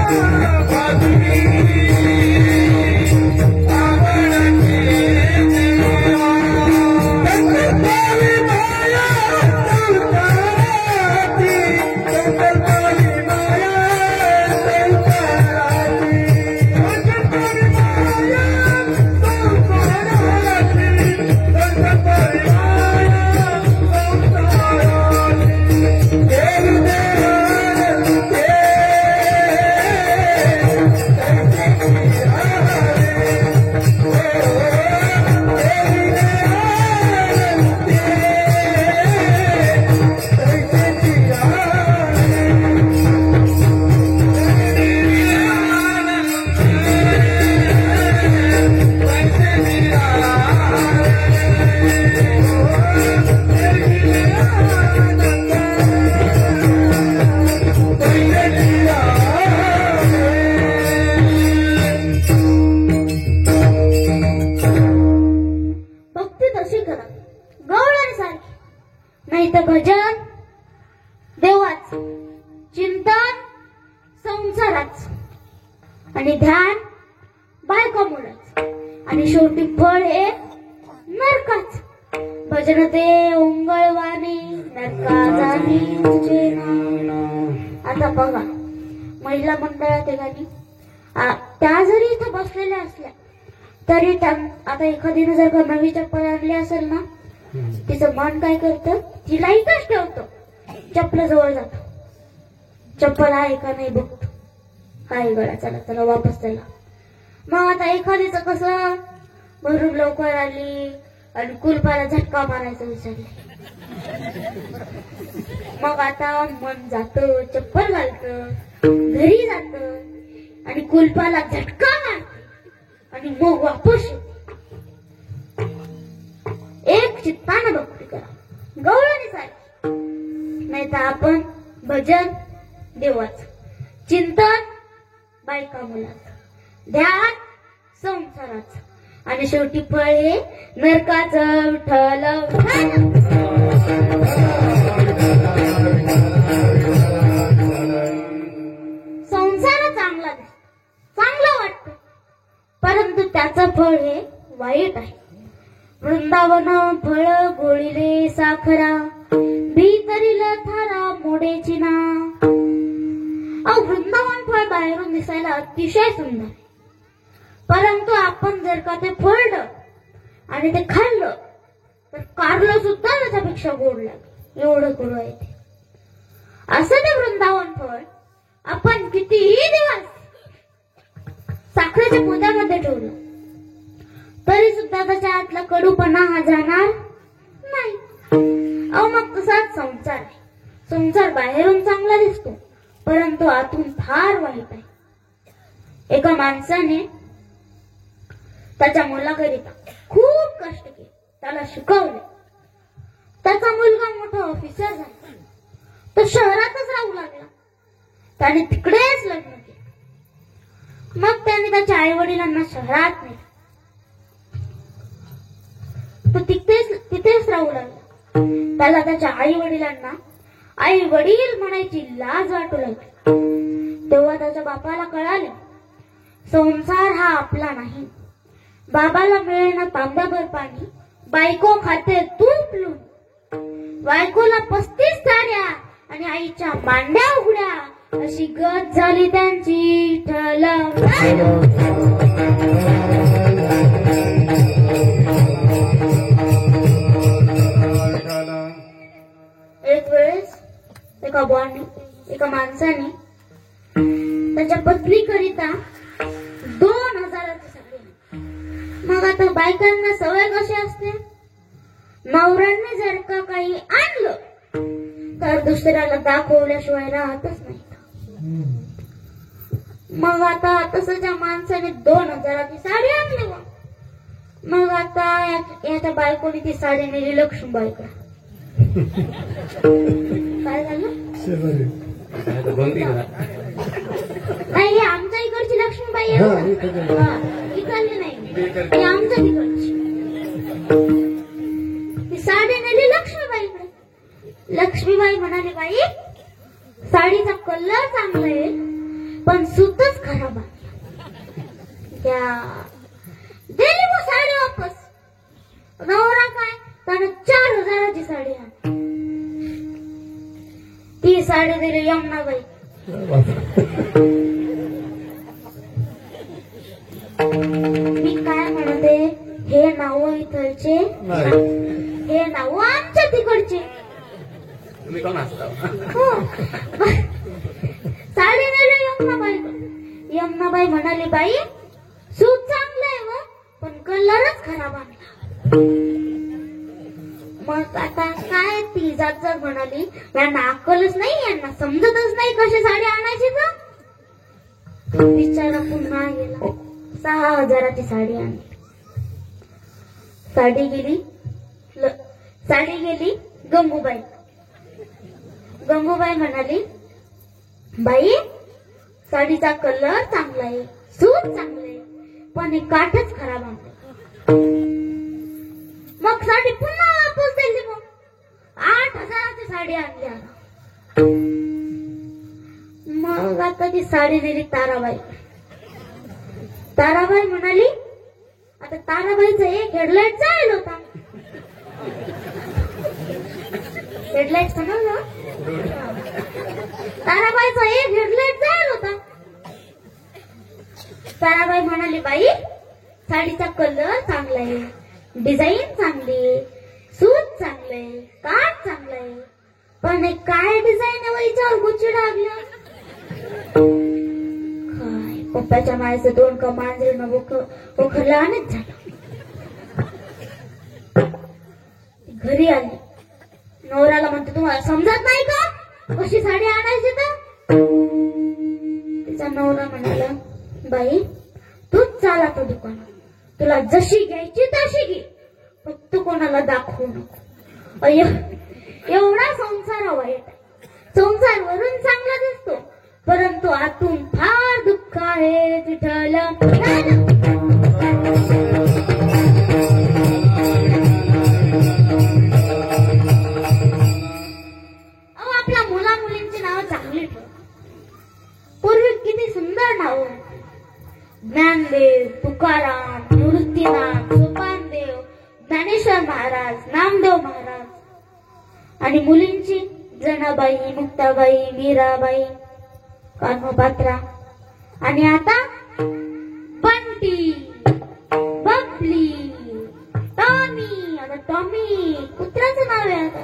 आणि ध्यान बायका मुलाच, आणि शेवटी फळ हे नरकाच. भजन ते ओंगळवाणी नरका जाणी तुझे नाव. आता बघा, महिला मंडळात ठिकाणी त्या जरी इथं बसलेल्या असल्या तरी आता एखादीने जर का नवी चप्पल आणली असेल ना, तिचं मन काय करतं, तिला इथंच ठेवतं, चप्पल जवळ जातो, चप्पल आहे का नाही बघतो, काय गळा, चला चला वापस चला. मग आता एखादीचं कसं भरून लवकर आली आणि कुलपाला झटका मारायचा विचारले, मग आता मन जातं, चप्पल घालतं, घरी जातं आणि कुलपाला झटका मारतं आणि मग वापस येते. एक चित्तानं भक्ती करा, गवळणी सारखी. नाही तर आपण भजन देवाचं, चिंतन बायका मुलाचं, ध्यान संसाराचं, आणि शेवटी फळ हे नरकाचं. विठ्ठल संसार चांगला दिसतो, चांगला वाटतो, परंतु त्याचं फळ हे वाईट आहे. वृंदावन फळ गोळीले साखरा, भीतरील थारा मोडेची ना. वृंदावन फळ बाहेरून दिसायला अतिशय सुंदर आहे, परंतु आपण जर का ते फोडलं आणि ते खाल्लं तर कारलं सुद्धा त्याच्यापेक्षा गोड लागेल, एवढं गोड आहे ते. असं ते वृंदावन फळ आपण कितीही दिवस साखरेच्या पोत्यामध्ये ठेवलं तरी सुद्धा त्याच्या आतला कडूपणा हा जाणार नाही. मग तसाच संसार आहे. संसार बाहेरून चांगला दिसतो, परंतु आतून फार वाईट आहे. एका माणसाने त्याच्या मुलाकरिता खूप कष्ट केले, त्याला शिकवले. त्याचा मुलगा मोठा ऑफिसर झाला, तो शहरातच राहू लागला. त्याने तिकडेच लग्न केलं. मग त्याने त्याच्या आई वडिलांना शहरात नेलं, तो तिथेच राहू लागला. त्याला त्याच्या आई वडिलांना आई वडील म्हणायची लाज वाटू लागली. तेव्हा त्याच्या बापाला कळाले संसार हा आपला नाही. बाबाला मिळेना तांब्याभर पाणी, बायको खाते तूप लून. बायकोला 35 साड्या आणि आईच्या मांड्या उघड्या, अशी गत झाली त्यांची. एक वेळेस एका माणसाने त्याच्या पत्नीकरिता 2000ची साडी आणली. मग आता बायकांना सवय कशी असते, नवऱ्याने जर का काही आणलं तर दुसऱ्याला दाखवल्याशिवाय राहतच नाही. मग आता तसं माणसाने 2000ची साडी आणली. मग आता याच्या बायकोने ती साडी नेली लक्ष्मीबाईकडे. काय झालं नाही, आमच्या इकडची लक्ष्मीबाई आहे, इकडली नाही, आमच्या तिकडची. ती साडी नेली लक्ष्मीबाईकडे. लक्ष्मीबाई म्हणाली, बाई साडीचा कलर चांगला आहे पण सूतच खराब आहे, दिली मग साडी वापस. नवरा काय, त्याने 4000ची साडी आणली. ती साडी दिली यमुनाबाई. मी काय म्हणते, हे नाव इथलचे, हे नाव आमच्या तिकडचे. तुम्ही कोण असता? साडी दिली यमुनाबाई. यमुनाबाई म्हणाली, बाई सूत चांगलं आहे व पण कलरच खराब आणला. मग आता काय, ती जात म्हणाली, यांना अक्कलच नाही, यांना समजतच नाही कशी साडी आणायची. तर बिचारा पुन्हा गेला, 6000ची साडी आणली. साडी गेली गंगूबाई. गंगूबाई म्हणाली, बाई साडीचा कलर चांगला आहे, सूत चांगलं आहे, पण हे काठच खराब आणलं. मग साडी पुन्हा वापस दिली. मग 8000ची साडी आणली. मग आता ती साडी दिली ताराबाई. ताराबाई म्हणाली, आता ताराबाईचा एक हेडलाईट जाईल होता. हेडलाईट समजलं? ताराबाईचा एक हेडलाईट जाईल होता. ताराबाई म्हणाली, बाई साडीचा कलर चांगला आहे, डिझाईन चांगली आहे, सूत चांगलंय, काठ चांगलंय, पण हे काय डिझाईन आहे वहीच्यावर गुच्ची लागल्या. काय पप्पाच्या मायचं दोन का मांजरीनं ओखरला अनेक झालं. घरी आली, नवऱ्याला म्हणते, तुम्हाला समजत नाही का कशी साडी आणायची तर. तिचा नवरा म्हणाला, बाई तूच चाल आता दुकानात, तुला जशी घ्यायची तशी घे, फक्त कोणाला दाखवू नको. एवढा संसार वाईट आहे. संसार वरून चांगला दिसतो, परंतु आतून फार दुःख आहे. विठ्ठल आपल्या मुला मुलींची नावं चांगली ठेव. पूर्वी किती सुंदर नाव, ज्ञानदेव, तुकाराम, निवृत्तीनाथ, सोपानदेव, ज्ञानेश्वर महाराज, नामदेव महाराज. आणि मुलींची जनाबाई, मुक्ताबाई, मीराबाई, कान्होपात्रा. आणि आता बंटी, बबली, टॉमी. आता टॉमी कुत्र्याचं नाव आहे. आता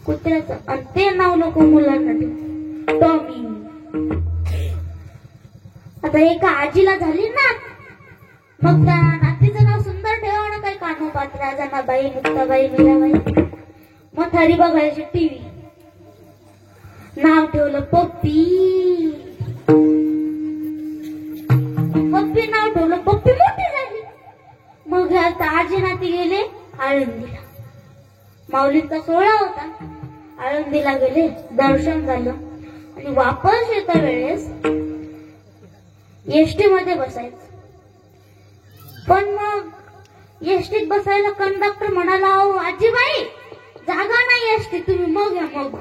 कुत्र्याचं, आणि ते नाव नको मुलांना ठेवू, टॉमी. आता एका आजीला झाली ना, मग त्या नातीचं नाव सुंदर ठेवा ना, काही कान्होपात्रा, जनाबाई, मुक्ताबाई, मीराबाई. मग थारी बघायची टीव्ही, नाव ठेवलं पप्पी. पप्पी नाव ठेवलं, पप्पी मोठी झाली. मग आजी नाती गेले आळंदीला. माऊलींचा सोहळा होता, आळंदीला गेले, दर्शन झालं. आणि वापस येत्या वेळेस एसटी मध्ये बसायचं. पण मग एसटीत बसायला कंडक्टर म्हणाला, अहो आजीबाई जागा नाही एसटी, तुम्ही मग या. मग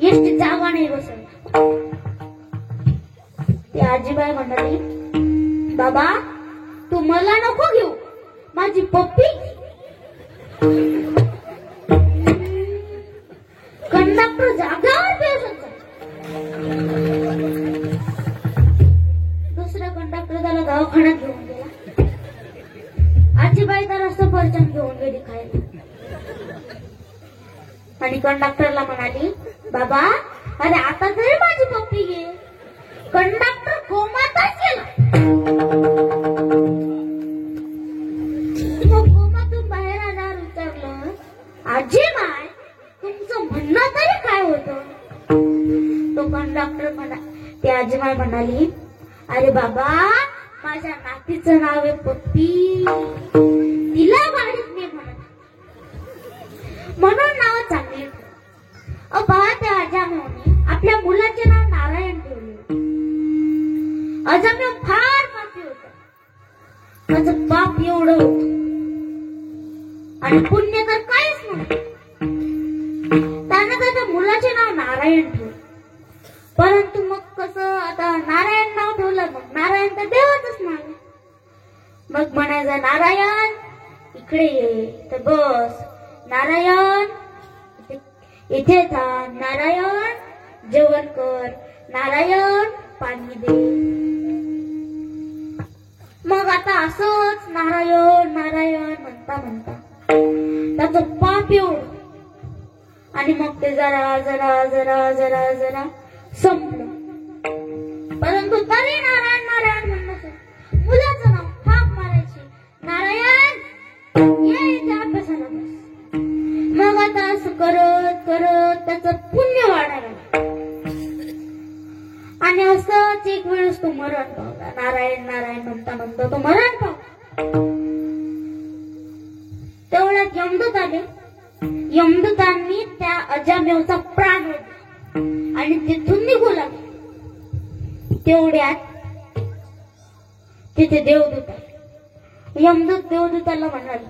एसटीत जागा नाही बसायला. ती आजीबाई म्हणाली, बाबा तू मला नको घेऊ, माझी पप्पी. कंडक्टर जागावर बसत. दुसरा कंडक्टर त्याला दवाखान्यात घेऊन गेला. आजीबाई त्याला सफरचंद घेऊन गेली खायला. आणि कंडक्टरला म्हणाली, बाबा अरे आता तरी माझी पप्पी घे. कंडक्टर कोमातच गेला. मग कोमातून बाहेर आल्यावर विचारलं, आजीबाई तुमचं म्हणणं तरी काय होतं. तो कंडक्टर ती आजीबाई म्हणाली, अरे बाबा माझ्या नातीचं नाव आहे पप्पी, तिला गाडीत मी म्हणून नाव चांगली. बाबा त्या अजामेवने आपल्या मुलाचे नाव नारायण ठेवले. अजामेव फार पापी होता. त्याचं पाप एवढं होतं आणि पुण्य तर काहीच नव्हतं. त्यानं त्याच्या मुलाचे नाव नारायण ठेवले. परंतु मग कसं, आता नारायण नाव ठेवलं, मग नारायण तर देवाचंच नाव. मग म्हणायचं, नारायण इकडे ये, तर बस. नारायण इथे थांब. नारायण जेवण कर. नारायण पाणी दे. मग आता असंच नारायण नारायण म्हणता म्हणता त्याचं पाप एवढं. आणि मग ते जरा जरा जरा जरा जरा संपलं. परंतु तरी नारायण नारायण म्हणणं मुलाचं नाव थाप मारायची, नारायण ये इथे अभ्यासाला बस. मग आता असं करत करत त्याचं पुण्य वाढायला. आणि असंच एक वेळेस तो मरण पावला. नारायण नारायण म्हणता म्हणता तो मरण पावला. तेवढ्यात यमदूत आले. यमदूतांनी त्या अजामेवचा प्राण ओढला आणि तिथून निघू लागले. तेवढ्यात तिथे देवदूत आले. यमदूत देवदूताला म्हणाले,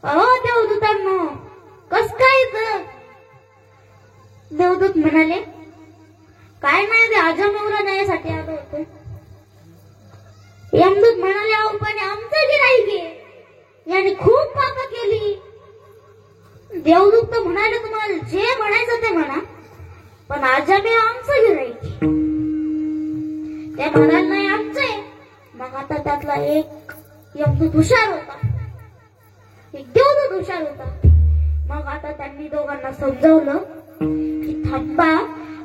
अहो देवदूतांनो कस काय. देवदूत म्हणाले, काय नाही, ते अजामेवला न्यायासाठी आलो होतो. यमदूत म्हणाले, अहो पण आमचं गिराईक आहे, याने खूप पाप केली. देवदूत तर म्हणाले, तुम्हाला जे म्हणायचं ते म्हणा, पण आजामी आमचं गिराईक आहे. ते म्हणाल नाही आमचं आहे. मग आता त्यातला एक यमदूत हुशार होता, एक देवदूत हुशार होता. मग आता त्यांनी दोघांना समजावलं की थांबा,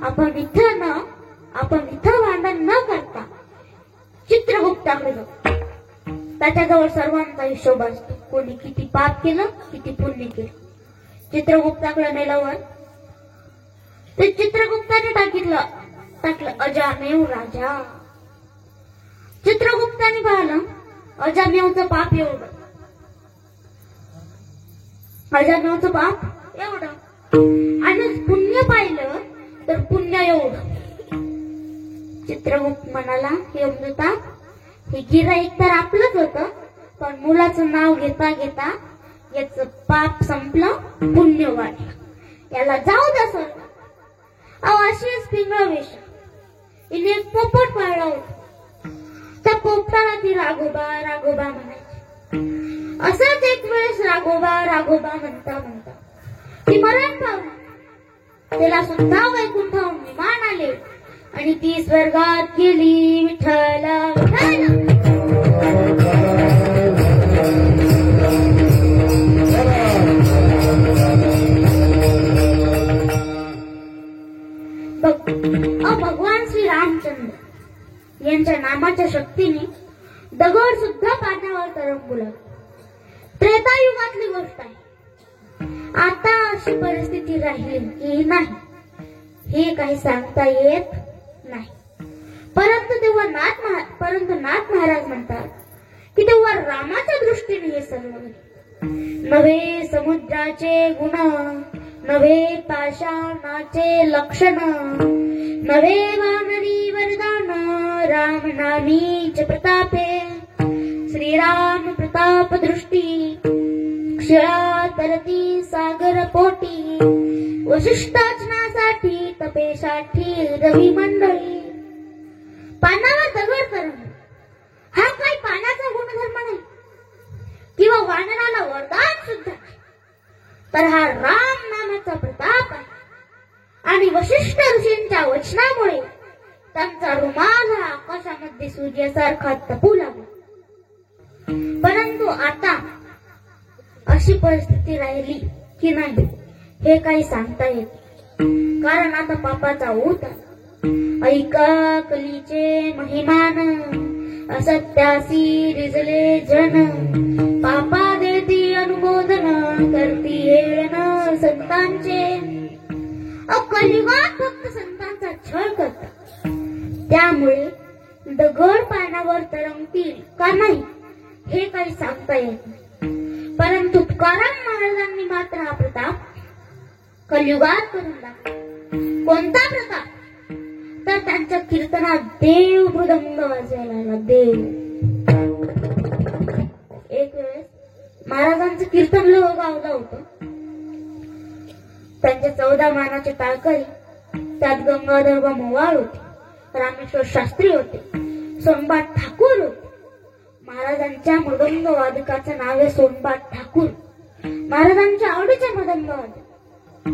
आपण इथं भांडण न करता चित्रगुप्ताकडे जाऊ. त्याच्याजवळ सर्वांचा हिशोब असतो, कोणी किती पाप केलं, किती पुण्य केलं. चित्रगुप्ताकडे नेल्यावर ते चित्रगुप्ताने टाकलं अजामेव राजा. चित्रगुप्ताने पाहिलं अजामेवचं पाप एवढं, अजामेवचं पाप एवढं, आणि पुण्य पाहिलं तर पुण्य एवढं. चित्रगुप्त म्हणाला, यमदूता, हे गिराईक तर आपलंच होतं, पण मुलाचं नाव घेता घेता याचं पाप संपलं, पुण्य वाढलं, याला जाऊ द्या सर. अशीच पिंगळ वेश हिने एक पोपट पाळला होता. त्या पोपटाला ती राघोबा राघोबा म्हणायची. असंच एक वेळेस राघोबा राघोबा म्हणता म्हणता ती मरण पावली. तिला सुद्धा वैकुंठाहून विमान आले आणि ती स्वर्गात गेली. विठ्ठल भगवान श्री रामचंद्र यांच्या नामाच्या शक्तीने दगड सुद्धा पाण्यावर तरंगू लागला. त्रेतायुगातली गोष्ट आहे. आता अशी परिस्थिती राहिली की नाही हे काही सांगता येत नाही. परंतु नाथ महाराज म्हणतात की तेव्हा रामाच्या दृष्टीने हे सर्व नव्हे समुद्राचे गुण, नव्हे पाषाणाचे लक्षण, नव्हे वानरी वरदान, राम नामीच प्रतापे, श्रीराम प्रताप दृष्टी, क्षिळा तरती सागर पोटी, वशिष्ठाचनासाठी तपेसाठी रवी मंडळी. पानावर दगड तरंग हा काही पाण्याचा गुणधर्म नाही किंवा वानराला वरदान सुद्धा नाही, तर हा राम नामाचा प्रताप आहे. आणि वशिष्ठ ऋषींच्या वचनामुळे त्यांचा रुमाल हा आकाशामध्ये सूर्यासारखा तपू लागला. परंतु आता अशी परिस्थिती राहिली की नाही हे काही सांगता येत, कारण आता पापाचा ऊत आला. ऐका कलीचे महिमान, असत्यासी रिजले जन, पापा देती अनुमोदन, करती हेळन संतांचे. कलियुगात फक्त संतांचा छळ करतात, त्यामुळे दगड पाण्यावर तरंगतील का नाही हे काही सांगता येत नाही. परंतु तुकाराम महाराजांनी मात्र हा प्रताप कलियुगात करून दाखवला. कोणता प्रताप? तर त्यांच्या कीर्तनात देव मृदंग वाजवायला लागला. देव एक वेळेस महाराजांचं कीर्तन लय गावलं होतं. त्यांचे 14 मानाचे टाळकरी, त्यात गंगाधर व मोवाळ होते, रामेश्वर शास्त्री होते, सोनबाट ठाकूर होते. महाराजांच्या मृदंग वादकाचं नाव आहे सोनबाट ठाकूर. महाराजांच्या आवडीचे मृदंग वादक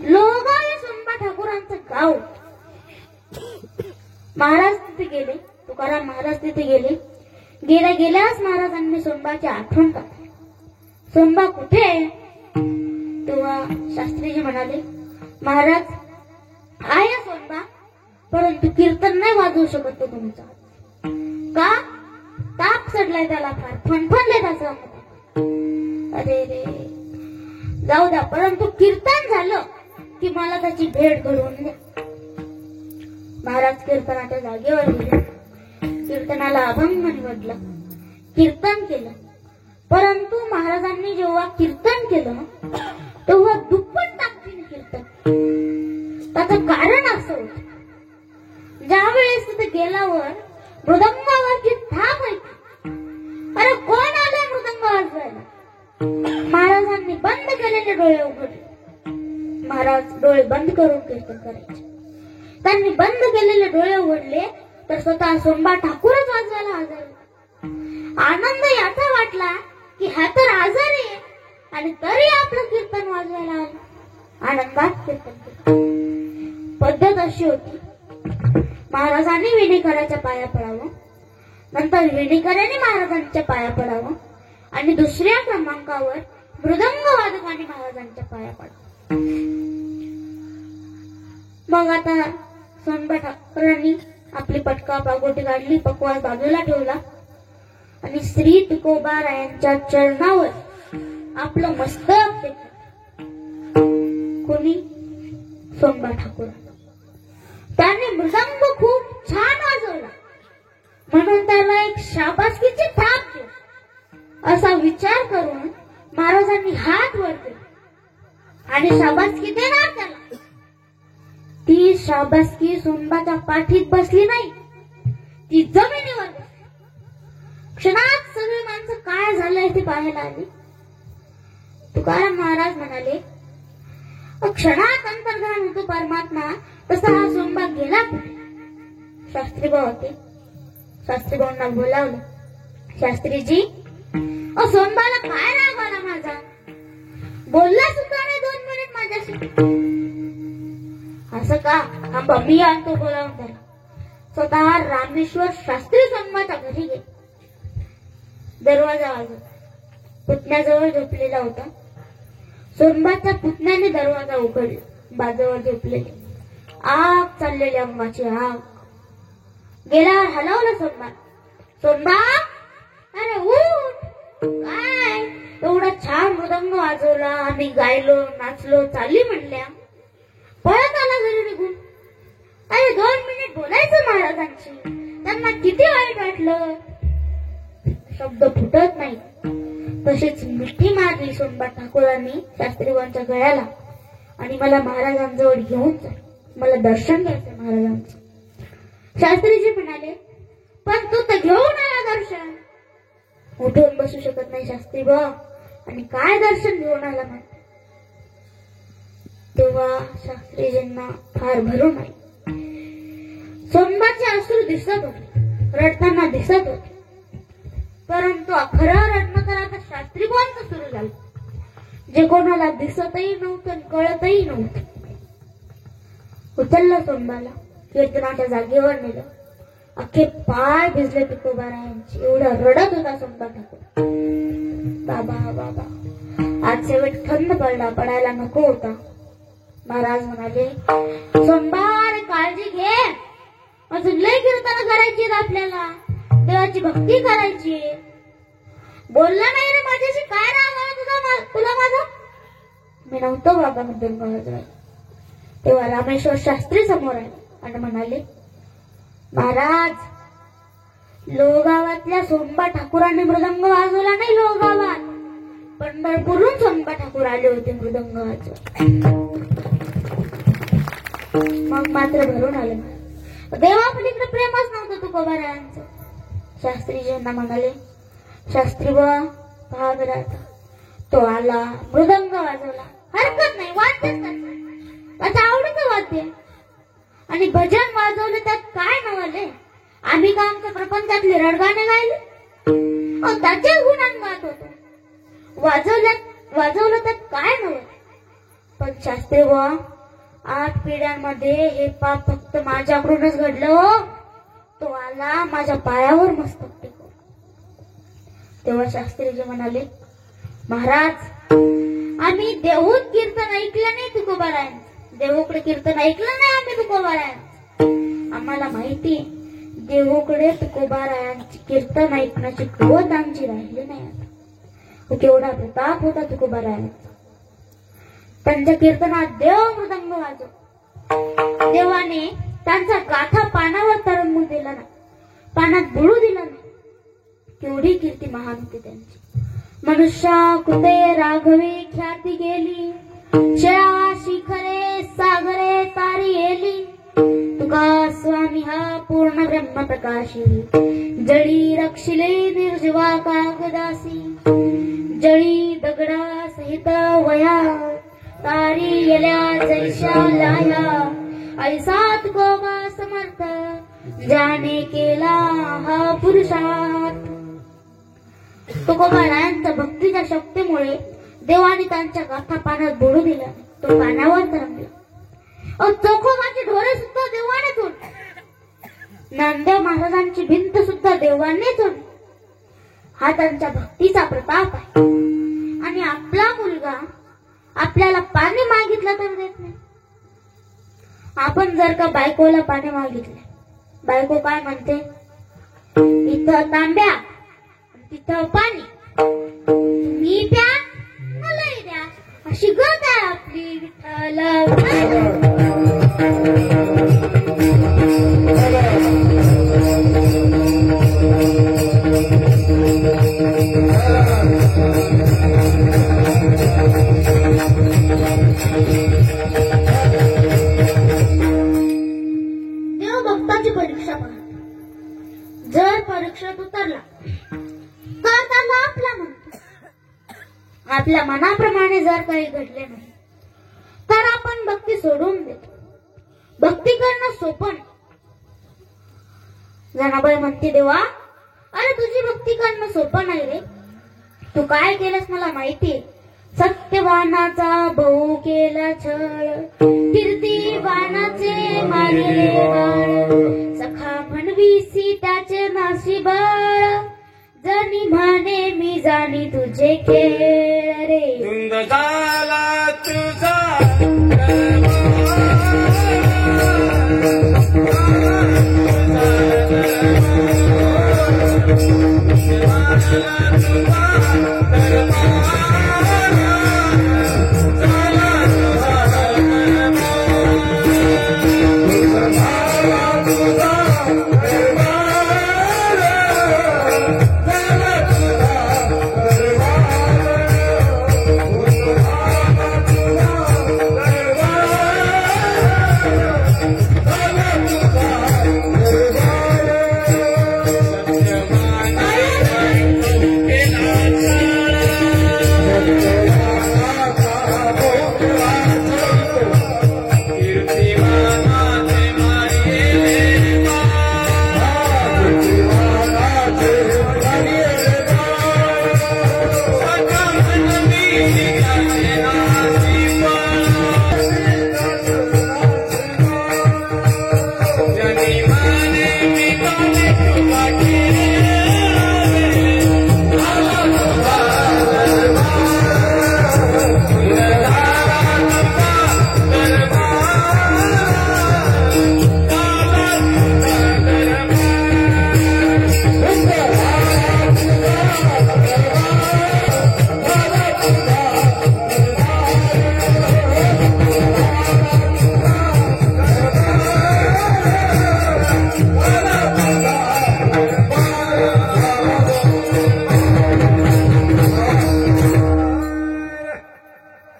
लोगाव हे सोनबाट ठाकूरांचं गाव. महाराज तिथे गेले, तुकाराम महाराज तिथे गेले. गेल्याच महाराजांनी सोनबाची आठवण काढली. सोनबा कुठे आहे? तेव्हा शास्त्रीजी म्हणाले, महाराज आहे सोनबा, परंतु कीर्तन नाही वाजवू शकत तो तुमचा. का? ताप चढलाय त्याला, फार फणफणले त्याचं. अरे रे, जाऊ द्या, परंतु कीर्तन झालं की मला त्याची भेट घडवून द्या. महाराज कीर्तनाच्या जागेवर गेले, कीर्तनाला अभंग निवडला, कीर्तन केलं. परंतु महाराजांनी जेव्हा कीर्तन केलं तेव्हा दुप्पट ताकदीने कीर्तन. त्याचं कारण असं होतं, ज्यावेळेस तिथे गेल्यावर मृदंगावरची थाप ऐकली. अरे कोण आलं मृदंग वाजवायला? महाराजांनी बंद केलेले डोळे उघडले. महाराज डोळे बंद करून कीर्तन करायचे. त्यांनी बंद केलेले डोळे उघडले तर स्वतः सोनबा ठाकूरच वाजवायला हजर. आनंद याचा वाटला की हा तर आजारी आहे आणि तरी आपलं कीर्तन वाजवायला आलं. आनंदात कीर्तन केलं. पद्धत अशी होती, महाराजांनी विणेकराच्या पाया पडावं, नंतर विणेकरांनी महाराजांच्या पाया पडावं आणि दुसऱ्या क्रमांकावर मृदंग वादकांनी महाराजांच्या पाया पडावं. मग आता सोनबा ठाकरांनी आपली पटका पागोटी काढली, पकवास बाजूला ठेवला आणि श्री तुकोबारायांच्या चरणावर आपलं मस्तक टेकलं. कोणी? सोनबा ठाकूर. त्याने मृदंग खूप छान वाजवला म्हणून त्याला एक शाबासकीची थाप दिली. असा विचार करून महाराजांनी हात वर केले आणि शाबासकी देणार त्याला. ती शाबासकी सोनबाच्या पाठीत बसली नाही, ती जमिनीवर बसली. क्षणात सगळी माणसं काय झालंय ते पाहायला आली. तुकाराम महाराज म्हणाले, क्षणात अंतर्धान होतो परमात्मा, तसा हा सोनबा गेला कुठे? शास्त्रीभाऊ होते. शास्त्रीभाऊंना बोलावलं. शास्त्रीजी, सोनबाला काय राग आला माझा? बोलला सुद्धा नाही 2 मिनिट माझ्याशी. असं का? हा मी आणतो बोलावून त्याला. स्वतः रामेश्वर शास्त्री सोनबाच्या घरी गेले. दरवाजा वाजवला. पुतण्याजवळ झोपलेला होता. सोनबाच्या पुतण्याने दरवाजा उघडला. बाजूवर झोपलेले, आग चाललेली अंगाची आग. गेल्यावर हलवलं सोनबा. सोनबा, अरे उठ. काय एवढा छान मृदंग वाजवला, आम्ही गायलो, नाचलो, चालली म्हणल्या. पळत आला घरी निघून. अरे 2 मिनिट बोलायचं महाराजांशी. त्यांना किती वाईट वाटलं. शब्द फुटत नाही. तशीच मिठी मारली सोनबा ठाकूरांनी शास्त्रीबाईंच्या गळ्याला आणि मला महाराजांजवळ घेऊन जा, मला दर्शन घ्यायचं महाराजांचं. शास्त्रीजी म्हणाले, पण तू तर घेऊन आला दर्शन. उठून बसू शकत नाही शास्त्रीबा, आणि काय दर्शन घेऊन आला म्हणते. तेव्हा शास्त्रीजींना फार भरून आले. सोनबाचे अश्रू दिसत होते, रडताना दिसत होते. परंतु खरं रडणं तर आता शास्त्रीबाईंचं सुरू झालं, जे कोणाला दिसतही नव्हतं, कळतही नव्हतं. उचललं सोनबाला, कीर्तनाच्या जागेवर नेलं. अख्खे पाय भिजले तुकोबारायांचे, एवढा रडत होता सोनबा ठाकूर. बाबा बाबा, आज शेवट थंड पडायला नको होता. महाराज म्हणाले, सोनबा रे काळजी घे, अजून लय कीर्तन करायची आपल्याला, देवाची भक्ती करायची. बोलला नाही रे माझ्याशी, काय राग आला तुला माझा? मी नव्हतो बाबा मृदंग वाजवायला. तेव्हा रामेश्वर शास्त्री समोर आले आणि म्हणाले, महाराज, लोहगावातल्या सोनबा ठाकूरांनी मृदंग वाजवला नाही. लोहगावात पंढरपूरहून सोनबा ठाकूर आले होते मृदंग वाजवायला. मग मात्र भरून आले. देवापलीकडे प्रेमच नव्हतं तुकोबारायांचं. शास्त्रीजींना म्हणाले, शास्त्रीबा पहा बरं आता, तो आला, मृदंग वाजवला, हरकत नाही, वाद्यच त्याचं आवडीचं वाद्य. आणि भजन वाजवले त्यात काय नवले? आम्ही का आमच्या प्रपंचातले रडगाणे गायले? त्याच्याच गुणान गात होतो. वाजवलं त्यात काय नवल? पण शास्त्रीबा, 8 पिढ्यांमध्ये हे पाप फक्त माझ्याकडूनच घडलं हो. तो आला, माझ्या पायावर मस्तक टेकवलं. तेव्हा शास्त्रीजी म्हणाले, महाराज, आम्ही देहूत कीर्तन ऐकलं नाही तुकोबारायांचं. देहूकडे कीर्तन ऐकलं नाही आम्ही तुकोबारायांचं. आम्हाला माहिती, देहूकडे तुकोबारायांची कीर्तन ऐकण्याची कुवत आमची राहिली नाही. आता केवढा प्रताप होता तुकोबारायांचा. त्यांच्या कीर्तनात देव मृदंग वाजव. देवाने त्यांचा गाथा पानावर तरंगू दिला नाही, पानात बुडू दिला नाही. केवढी कीर्ती महान होती त्यांची. मनुष्या कृते राघवे ख्याती गेली, शिळा शिखरे सागरे तारी येली. तुका स्वामी हा पूर्ण ब्रह्म प्रकाशी, जळी रक्षिले निर्जीवा कागदासी. जळी दगडा सहित वया, तारी येल्या जैशा लाया. ऐसात गोवा समर्थ ज्याने केला हा पुरुषार्थ. तुकोबारायांच्या भक्तीच्या शक्तीमुळे देवाने त्यांच्या गाथा पाण्यात बुडू दिला. तो पाण्यावर तरंगला. चोखोबाची ढोरे सुद्धा देवाने तोडली. नामदेव महाराजांची भिंत सुद्धा देवाने तोडली. हा त्यांच्या भक्तीचा प्रताप आहे. आणि आपला मुलगा आपल्याला पाणी मागितलं तर देत नाही. आपण जर का बायकोला पाणी मागितले, बायको काय म्हणते? इथं तांब्या तिथं पाणी, तुम्ही प्या मलाही द्या, अशी गत आहे आपली. विठ्ठल देवभक्ताची परीक्षा पहा. जर परीक्षेत उतरला तर त्याला आपला म्हणतो. आपल्या मनाप्रमाणे जर काही घडले नाही तर आपण भक्ती सोडून देतो. भक्ती करणं सोपं. जनाबाई म्हणते, देवा अरे तुझी भक्ती करणं सोपं नाही रे. तू काय केलंस मला माहितीये. सत्यवानाचा भाऊ केला छळ, कीर्तिवानाचे मारले बाळ, सखा म्हणवी सीताचे नाशी बाळ, जणी म्हणे मी जाणी तुझे खेळ रे. धुंद झाला तुझा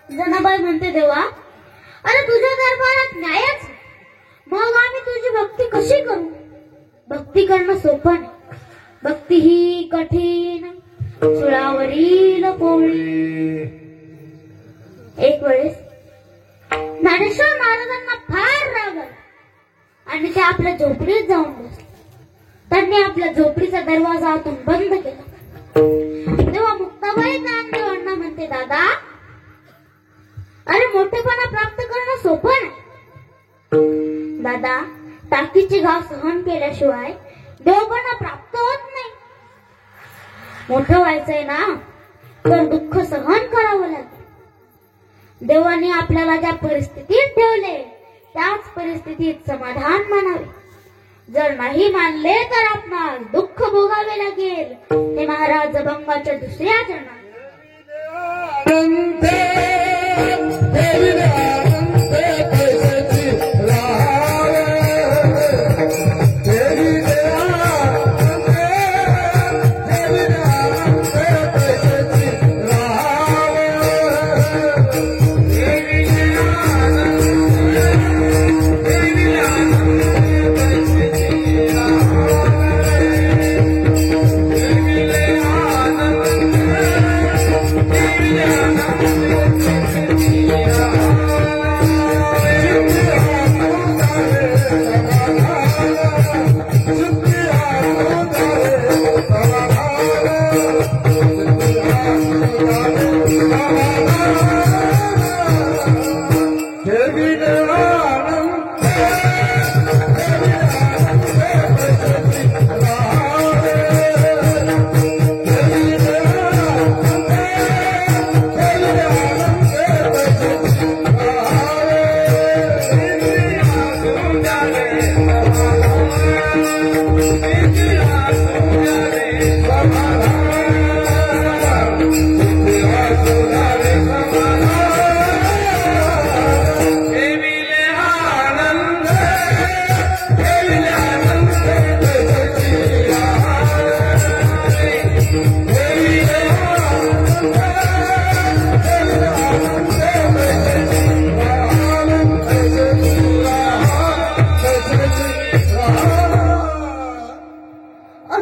जनाबाई म्हणते, देवा अरे तुझ्या दरबारात न्यायच, मग आम्ही तुझी भक्ती कशी करू. भक्ती करणं सोपं नाही. भक्ती ही कठीण सुळावरील पोळी. एक वेळेस ज्ञानेश्वर महाराजांना फार राग आला आणि ते आपल्या झोपडीत जाऊन बसले. त्यांनी आपल्या झोपडीचा दरवाजा आतून बंद केला. तेव्हा मुक्ताबाई ज्ञानदेवांना म्हणते, दादा अरे मोठेपणा प्राप्त करणं सोपं नाही. दादा टाकीची घाव सहन केल्याशिवाय देवपणा प्राप्त होत नाही. मोठं व्हायचंय ना तर दुःख सहन करावं लागेल. देवाने आपल्याला ज्या परिस्थितीत ठेवले त्याच परिस्थितीत समाधान मानावे. जर नाही मानले तर आपणास दुःख भोगावे लागेल. हे महाराज अभंगाच्या दुसऱ्या चरणात.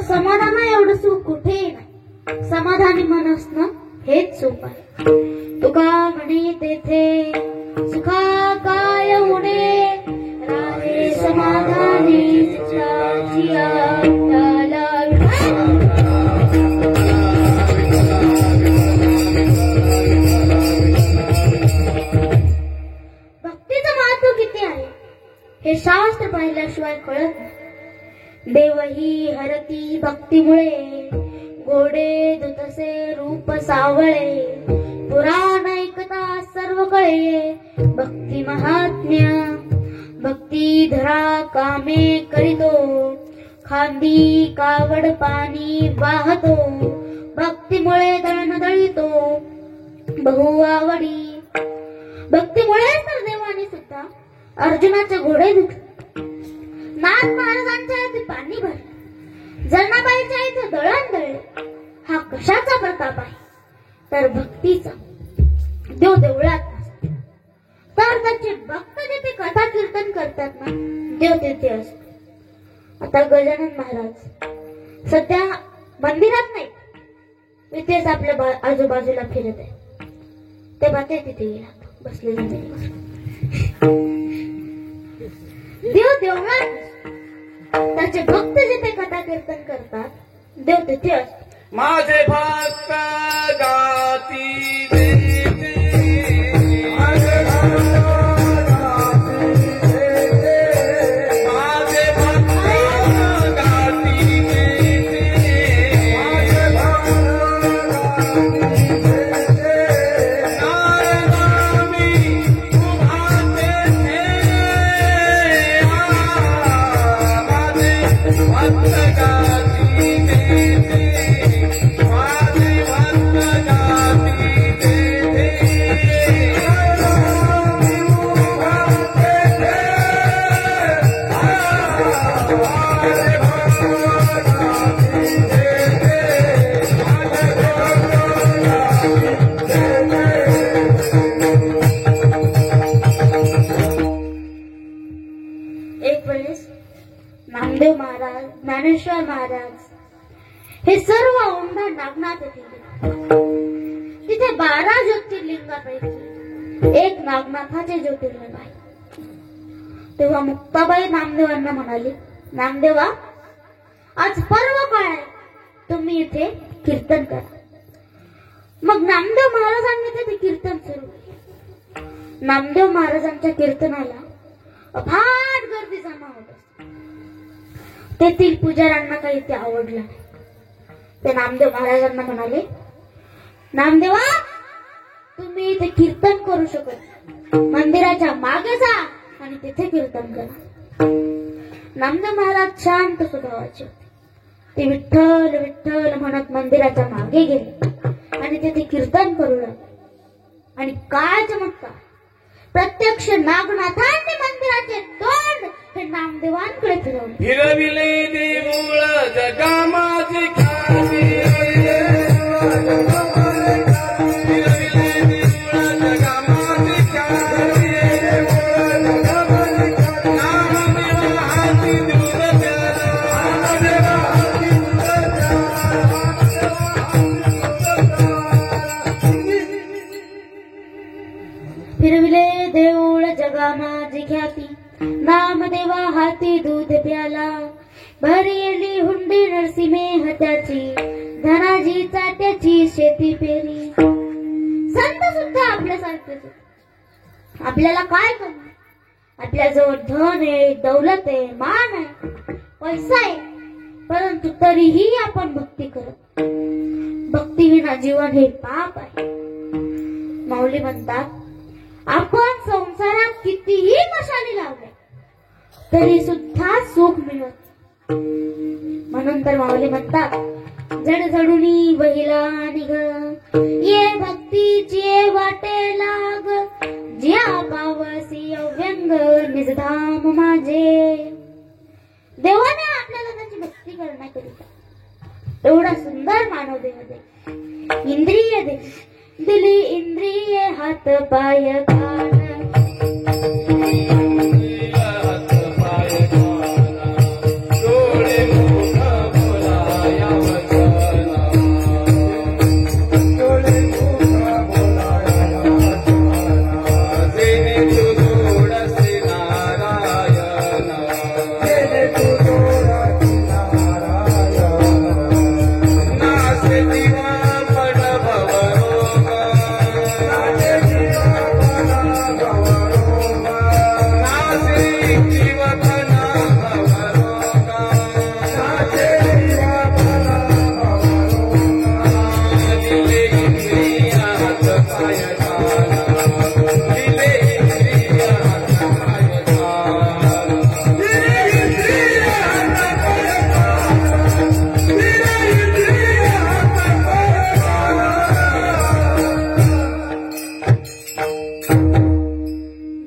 समाधाना एवढं सुख कुठेही नाही. समाधानी मन असणं हेच सुख आहे. तुका म्हणे तेथे सुखा काय उणे राहे समाधानी चित्ताची आला भक्तीचं महत्व किती आहे हे शास्त्र पाहिल्याशिवाय कळत नाही. देवही हरती भक्तीमुळे गोडे दुतसे रूप सावळे पुराण ऐकता सर्व कळे भक्ती महात्म्य भक्ती धरा कामे करीतो खांदी कावड पाणी वाहतो भक्तीमुळे दळण दळीतो बहु आवडी भक्तीमुळेच तर देवाने सुद्धा अर्जुनाचे घोडे धुतले. नाथ महाराजांच्या इथे पाणी भरलं जनाबाईच्या इथे दळण दळले. हा कशाचा प्रताप आहे तर भक्तीचा. देव देवळात नसतो तर त्याचे भक्त जिथे कथा कीर्तन करतात ना देव तिथे असतो. आता गजानन महाराज सध्या मंदिरात नाही इथेच आपल्या आजूबाजूला फिरत आहे. ते बाते तिथे गेला बसले देव देवळात त्याचे भक्त जिथे कथा कीर्तन करतात देव तिथे असतो. माझे भक्त गाती नामदेव महाराज ज्ञानेश्वर महाराज हे सर्व औंढा नागनाथ गेले. तिथे 12 ज्योतिर्लिंगापैकी एक नागनाथाचे ज्योतिर्लिंग आहे. तेव्हा मुक्ताबाई नामदेवांना म्हणाली नामदेवा आज पर्व काळ आहे तुम्ही इथे कीर्तन करा. मग नामदेव महाराजांनी तिथे कीर्तन सुरू केले. नामदेव महाराजांच्या कीर्तनाला अफाट गर्दी जमा होत असते. तेथील पुजाऱ्यांना काही ते आवडलं नाही. ते नामदेव महाराजांना म्हणाले नामदेवा तुम्ही इथे कीर्तन करू शकत मंदिराच्या मागे जा आणि तिथे कीर्तन करा. नामदेव महाराज शांत स्वभावाचे होते. ते विठ्ठल विठ्ठल म्हणत मंदिराच्या मागे गेले आणि तिथे कीर्तन करू लागले. आणि काय चमत्कार प्रत्यक्ष नागनाथांनी मंदिराचे तोंड हे नामदेवांकडे फिरवले. फिरविले देऊळ जगा माझे ख्याती फिरविले देऊळ जगा माझी ख्याती नामदेवा हाती दूध प्याला भरलेली हुंडी नरसिंहे हात्याची धनाजी चाट्याची शेती पेरी. संत सुद्धा आपल्यासारखेच आपल्याला काय कमी आपल्याजवळ धन आहे दौलत आहे मान आहे पैसा आहे परंतु तरीही आपण भक्ती करत. भक्तीविना जीवन हे पाप आहे. माऊली म्हणतात आपण संसारात कितीही मशाली लावल्या तरी सुद्धा सुख मिळत म्हणून तर माऊली म्हणतात, जड जडुनी वहिला निघ, ये भक्तीची वाटे लाग, जिया पावसी अव्यंग निजधाम माझे. देवाने आपल्याला त्याची भक्ती करण्याकरिता एवढा सुंदर मानव देव दे, इंद्रिय दे, दिली इंद्रिय हात पाय कान,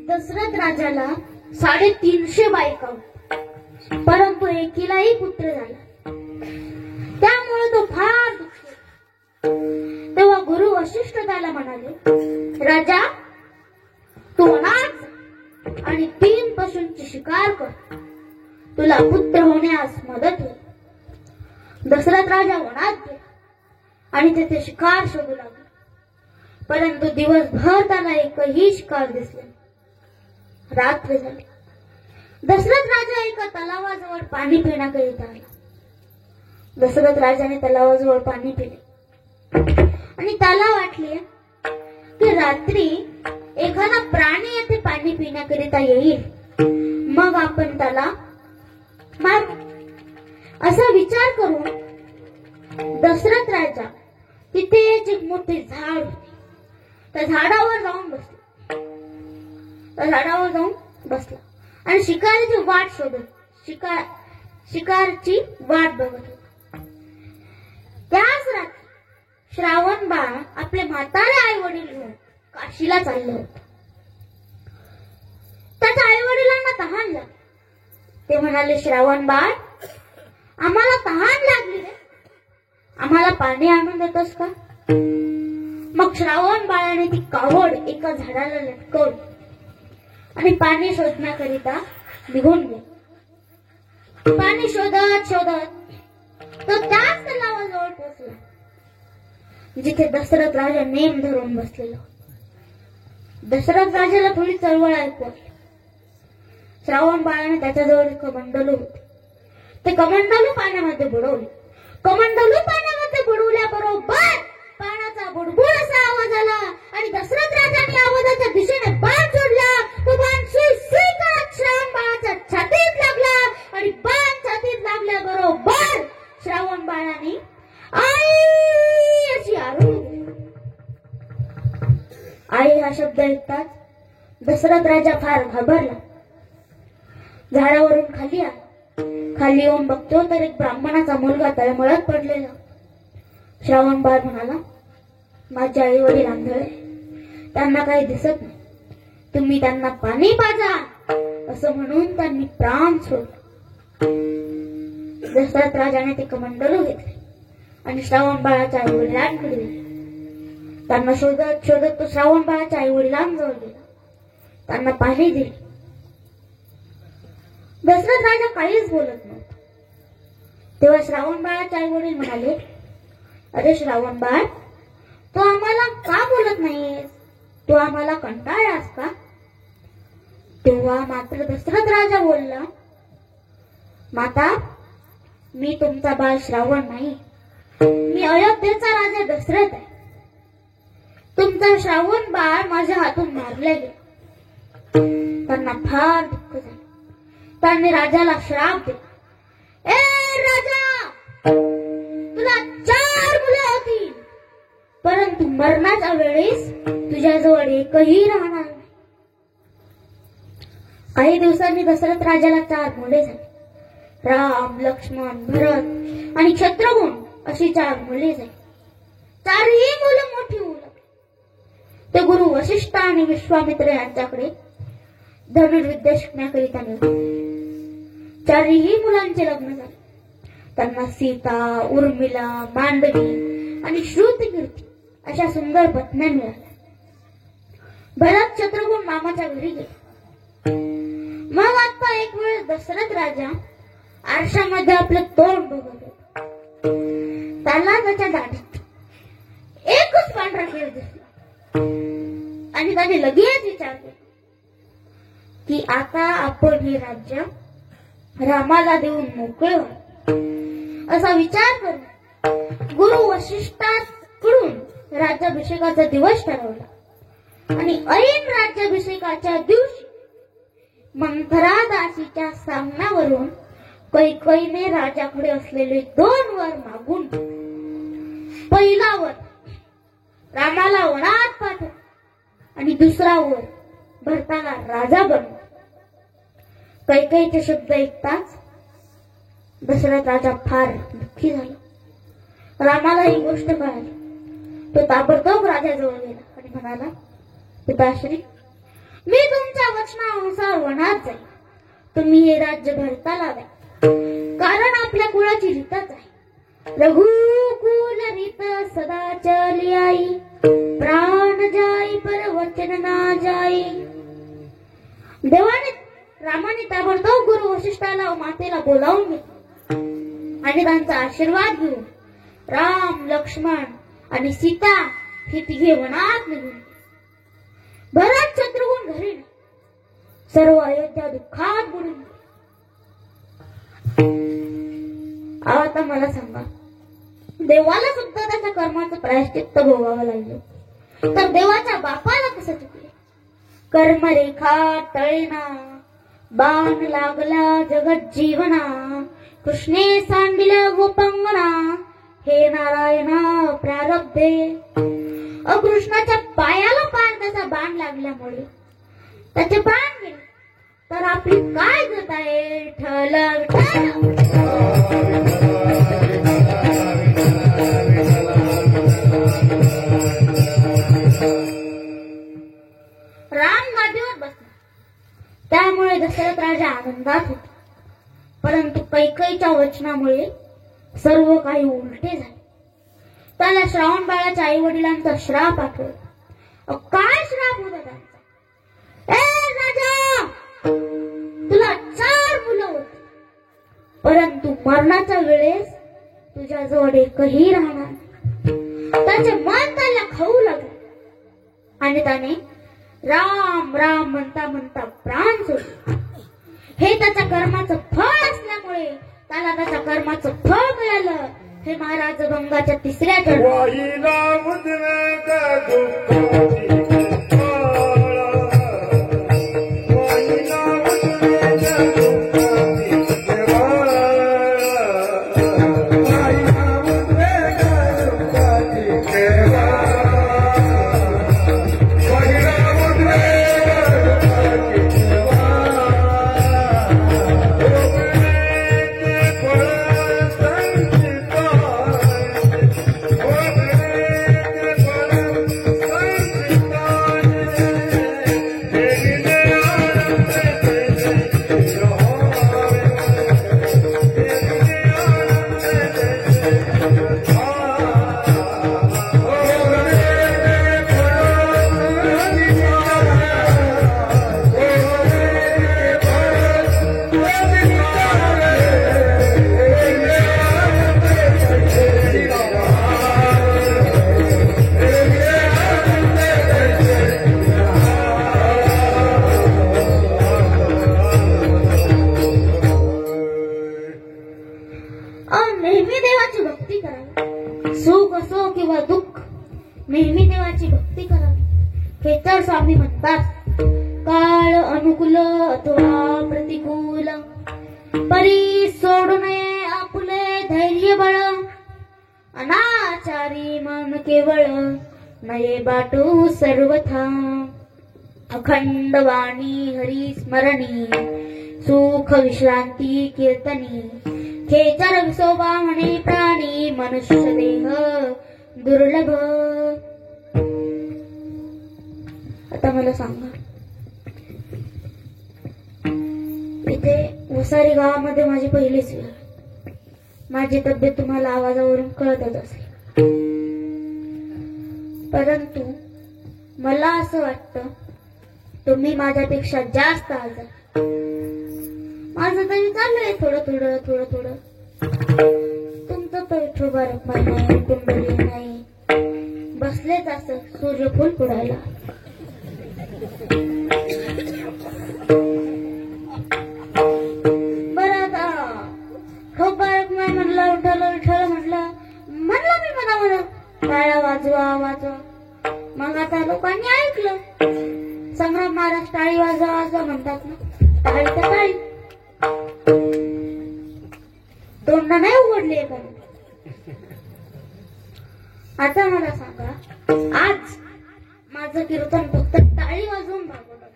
दशरथ राजाला 350 बायका होत्या, परंतु एकीलाही पुत्र झाला. त्यामुळे तो फार दुःखी. तेव्हा गुरु वशिष्ठ त्याला म्हणाले, राजा तू वनात जा आणि 3 पशूंची शिकार कर, तुला पुत्र होण्यास मदत होईल. दशरथ राजा वनात गेला आणि तेथे शिकार शोधू लागला, परंतु दिवसभर त्याला एकही शिकार दिसले. रात्र झाली. दशरथ राजा एका तलावाजवळ पाणी पिण्याकरिता आला. दशरथ राजाने तलावाजवळ पाणी पिले आणि त्याला वाटले की रात्री एखादा प्राणी येथे पाणी पिण्याकरिता येईल, मग आपण त्याला मारू. असा विचार करून दशरथ राजा तिथे एक मोठे झाड होते, त्या झाडावर जाऊन बसला आणि शिकारीची वाट शोधत शिकारची वाट बघत होता. त्याच रात्री श्रावण बाळ आपले म्हातारे आई वडील घेऊन काशीला चालले होते. त्याच्या आई वडिलांना तहान लागली. ते म्हणाले, श्रावण बाळ आम्हाला तहान लागली रे, आम्हाला पाणी आणून देतोस का? मग श्रावण बाळाने ती कावड एका झाडाला लटकवली आणि पाणी शोधण्याकरिता निघून गेला. पाणी शोधत शोधत तो त्याच तलावाजवळ पोहोचला जिथे दशरथ राजा नेम धरून बसलेला होता. दशरथ राजाला थोडी चळवळ ऐकू आली. श्रावण बाळाने त्याच्याजवळ कमंडलू होते, ते कमंडलू पाण्यामध्ये बुडवले. कमंडलू पाण्यामध्ये बुडवल्याबरोबर पाण्याचा बुडबुड असा आवाज आला आणि दशरथ राजाने आवाजाच्या दिशेने बाण सोडला. तो बाण सुई करत श्रावण बाळाच्या छातीत लागला आणि बाण छातीत लागल्याबरोबर श्रावण बाळाने आई अशी आरोळी दिली. आई हा शब्द ऐकताच दशरथ राजा फार घाबरला. झाडावरून खाली आला. खाली येऊन बघतो तर एक ब्राह्मणाचा मुलगा तळमळत पडलेला. श्रावण बाळ म्हणाला, माझे आई वडील आंधळे, त्यांना काही दिसत नाही, तुम्ही त्यांना पाणी पाजा. असं म्हणून त्यांनी प्राण सोडला. दशरथ राजाने ते कमंडलू घेतले आणि श्रावण बाळाच्या आई वडिलांकडे दिले. त्यांना शोधत शोधत तो श्रावण बाळाच्या आई वडिलांजवळ गेला. त्यांना पाणी दिले. दशरथ राजा काहीच बोलत नव्हता. तेव्हा श्रावण बाळाचे आई वडील म्हणाले, अरे श्रावण बाळ, तू आम्हाला का बोलत नाहीयेस? तू आम्हाला कंटाळलास का? तेव्हा मात्र दशरथ राजा बोलला, माता, मी तुमचा बाळ श्रावण नाही, मी अयोध्येचा राजा दशरथ आहे. तुमचा श्रावण बाळ माझ्या हातून मारले गेले. त्यांना फार दुःख झाले. त्यांनी राजाला श्राप दिला, ए राजा, तुला 4 मुले होती, परंतु मरणाच्या वेळेस तुझ्याजवळ एकही राहणार नाही. काही दिवसांनी दशरथ राजाला 4 मुले झाली. राम, लक्ष्मण, भरत आणि शत्रुघ्न अशी 4 मुले झाली. 4ही मुलं मोठी होऊ लागली. ते गुरु वशिष्ठ आणि विश्वामित्र यांच्याकडे धनुर्विद्या शिकण्याकरिता नेले. 4ही मुलांचे लग्न झाले. त्यांना सीता, उर्मिला, मांडवी आणि श्रुतकीर्ती अशा सुंदर पत्न्या मिळाल्या. भरत शत्रुघ्न मामाच्या घरी गेले. मग आता एक वेळ दशरथ राजा आरशामध्ये आपलं तोंड बघत होता. त्याला त्याच्या दाढीत एकच पांढरा केस दिसला आणि त्याने लगेच विचार केला की आता आपण हे राज्य रामाला देऊन मोकळे व्हावे. असा विचार करून गुरु वशिष्ठाकडून राज्याभिषेकाचा दिवस ठरवला आणि ऐन राज्याभिषेकाच्या दिवशी मंथरा दासीच्या सांगण्यावरून कैकेयीने राजाकडे असलेले 2 वर मागून पहिला वर रामाला वनात पाठव आणि दुसरा वर भरताला राजा बनव. कैकेयीचे शब्द ऐकताच दशरथ राजा फार दुःखी झाला. रामाला ही गोष्ट कळाली. तो ताबडतोब राजाजवळ गेला आणि म्हणाला, पिताश्री, मी तुमच्या वचनानुसार वनात जाईल. तुम्ही हे राज्य भरताला द्या, कारण आपल्या कुळाची रीतच आहे. रघुकुल रीत सदा चली आई, प्राण जाई पर वचन ना जाई. रामाने ताबडतोब गुरु वशिष्ठाला व मातेला बोलावून घेतले आणि त्यांचा आशीर्वाद घेऊन राम, लक्ष्मण आणि सीता ही 3 वनात निघून. भरत शत्रुघ्न घरी नाही. सर्व अयोध्या दुःखात बुडून. आता मला सांगा, देवाला सुद्धा त्याच्या कर्माचं प्रायश्चित्त भोगावं लागलं तर देवाच्या बापाला कसं चुकले? कर्मरेखा तळेना, बाण लागला जगत जीवना, कृष्णे सांडिल्या गोपांगना, हे नारायणा प्रारब्धे. कृष्णाच्या पायाला पार त्याचा बाण लागल्यामुळे त्याचे प्राण गेले तर आपली काय गत आहे? ठल राम गादीवर बसला. त्यामुळे दशरथ राजा आनंदात होता. परंतु कैकेयीच्या वचनामुळे सर्व काही उलटे झाले. त्याला श्रावण बाळाच्या आई वडिलांचा श्राप आठवला. काय श्राप होता त्यांचा? ए राजा, तुला 4 मुलं होती, परंतु मरणाच्या वेळेस तुझ्याजवळ एकही राहणार नाही. त्याचे मन त्याला खाऊ लागले आणि त्याने राम राम म्हणता म्हणता प्राण सोडले. हे त्याच्या कर्माचं फळ असल्यामुळे त्याला त्याच्या कर्माचं फळ मिळालं. हे महाराज गंगाच्या 3ऱ्या नेहमी देवाची भक्ती करावी. सुख असो किंवा दुःख, नेहमी देवाची भक्ती करावी. खेचर स्वामी म्हणतात, काळ अनुकूल अथवा प्रतिकूल, परी सोडू नये आपुले धैर्य बळ. अनाचारी मन केवळ, नये बाटू सर्वथा. अखंड वाणी हरी स्मरणी, सुख विश्रांती कीर्तनी खेचर विसोबा म्हणे प्राणी मनुष्य देह दुर्लभ. आता मला सांगा, इथे वसारी गावामध्ये माझी पहिलीच वेळ. माझी तब्येत तुम्हाला आवाजावरून कळतच असेल, परंतु मला असं वाटतं तुम्ही माझ्यापेक्षा जास्त आजार. माझं तरी चाललंय थोडं थोडं थोडं थोडं. तुमचं तर ठोबारक नाही, कुंडली नाही, बसलेच असं सूर्यफूल पुडायला. बरं आता ठोबारक नाही म्हणलं, उठलं म्हटलं मी म्हणा टाळ्या वाजवा वाजवा. मग आता लोकांनी ऐकलं, संग्राम महाराज टाळी वाजवा वाजवा म्हणतात ना, टाळी तर टाळी. तोंड नाही उघडली का? आता मला सांगा, आज माझं कीर्तन फक्त टाळी वाजवून भागवलं,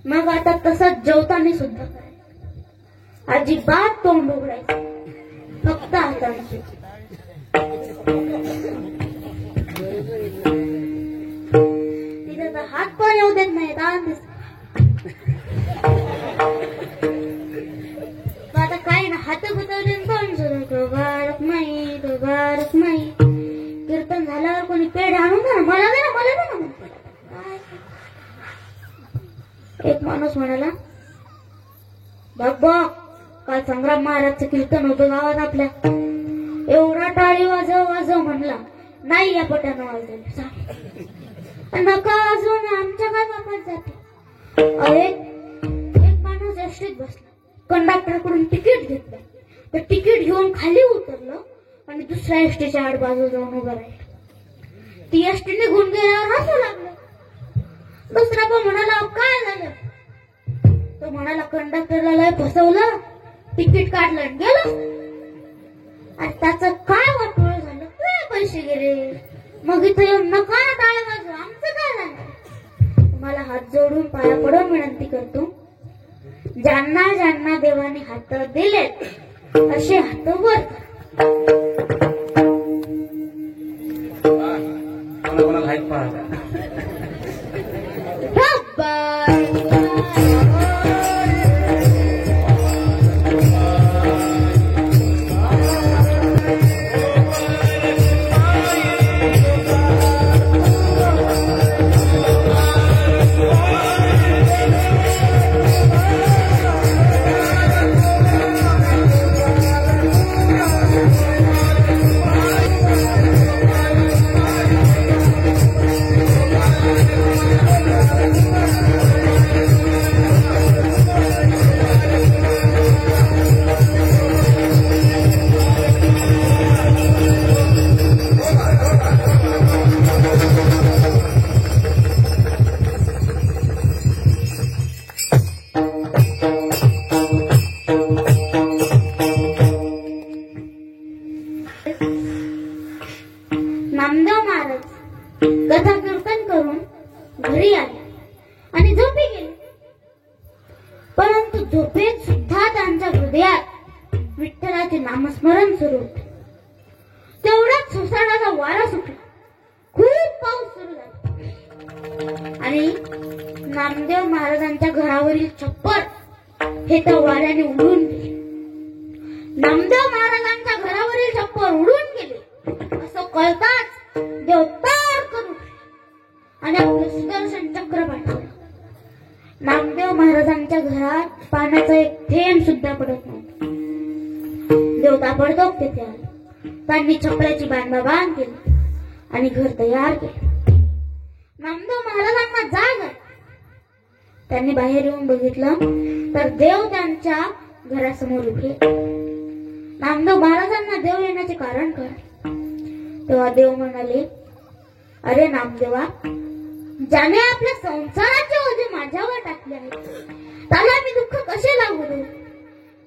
मग आता तसंच जेवताना सुद्धा करायचं. अजिबात तोंड उघडायचं, फक्त हाताने. तिथे तर हात पण येऊ देत नाही. आता काय ना, हात बदलले भारत नाही तो भारत नाही. कीर्तन झाल्यावर कोणी पेढ आणून ना, मला दे ना, मला दे ना. एक माणूस म्हणाला, बघ काल संग्राम महाराजचं कीर्तन होतं गावात आपल्या, एवढा टाळी वाजव वाजव म्हणला, नाही या पट्यानं वाजवलं. नका वाजवून आमच्या काय बापात जाते. अरे एक माणूस एसटीत बसला, कंडक्टरकडून तिकीट घेतलं, तर तिकीट घेऊन खाली उतरलं आणि दुसऱ्या एसटीच्या आड बाजू जाऊन उभं राहिलं. ती एसटी निघून गेल्यावर हसू लागलं. दुसरा पण म्हणाला, काय झालं? तो म्हणाला, कंडक्टरला लय फसवलं, तिकीट काढलं आणि गेलं. आणि त्याचं काय वाटोळ झालं, काय पैसे गेले. मग इथे येऊन नका टाळ्या वाजवा, आमचं काय झालं? तुम्हाला हात जोडून पाया पडून विनंती करतो, ज्यांना ज्यांना देवाने हात दिलेत असे हात वर कोणाला हात पाहता. नामदेव महाराज कथा कीर्तन करून घरी आले आणि झोपी गेले. परंतु झोपेत सुद्धा त्यांच्या हृदयात विठ्ठलाचे नामस्मरण सुरू होते. तेवढ्यात सोसाट्याचा वारा सुटला, खूप पाऊस सुरू झाला आणि नामदेव महाराजांच्या घरावरील छप्पर हे त्या वाऱ्याने उडून गेले. नामदेव महाराजांच्या घरावरील छप्पर उडून गेले असं कळताच देव ताडकन उठले आणि आपलं सुदर्शन चक्र पाठवलं. नामदेव महाराजांच्या घरात पाण्याचा एक थेंब सुद्धा पडत नव्हता. देव ताबडतोब तिथे आले. त्यांनी छपऱ्याची बांधाबांध केली आणि घर तयार केले. नामदेव महाराजांना जाग आली. त्यांनी बाहेर येऊन बघितलं तर देव त्यांच्या घरासमोर उभे. नामदेव महाराजांना देव येण्याचे कारण कळले. तेव्हा देव म्हणाले, अरे नामदेवा, ज्याने आपल्या संसाराचे ओझे माझ्यावर टाकले आहे त्याला मी दुःख कसे लागू देऊ?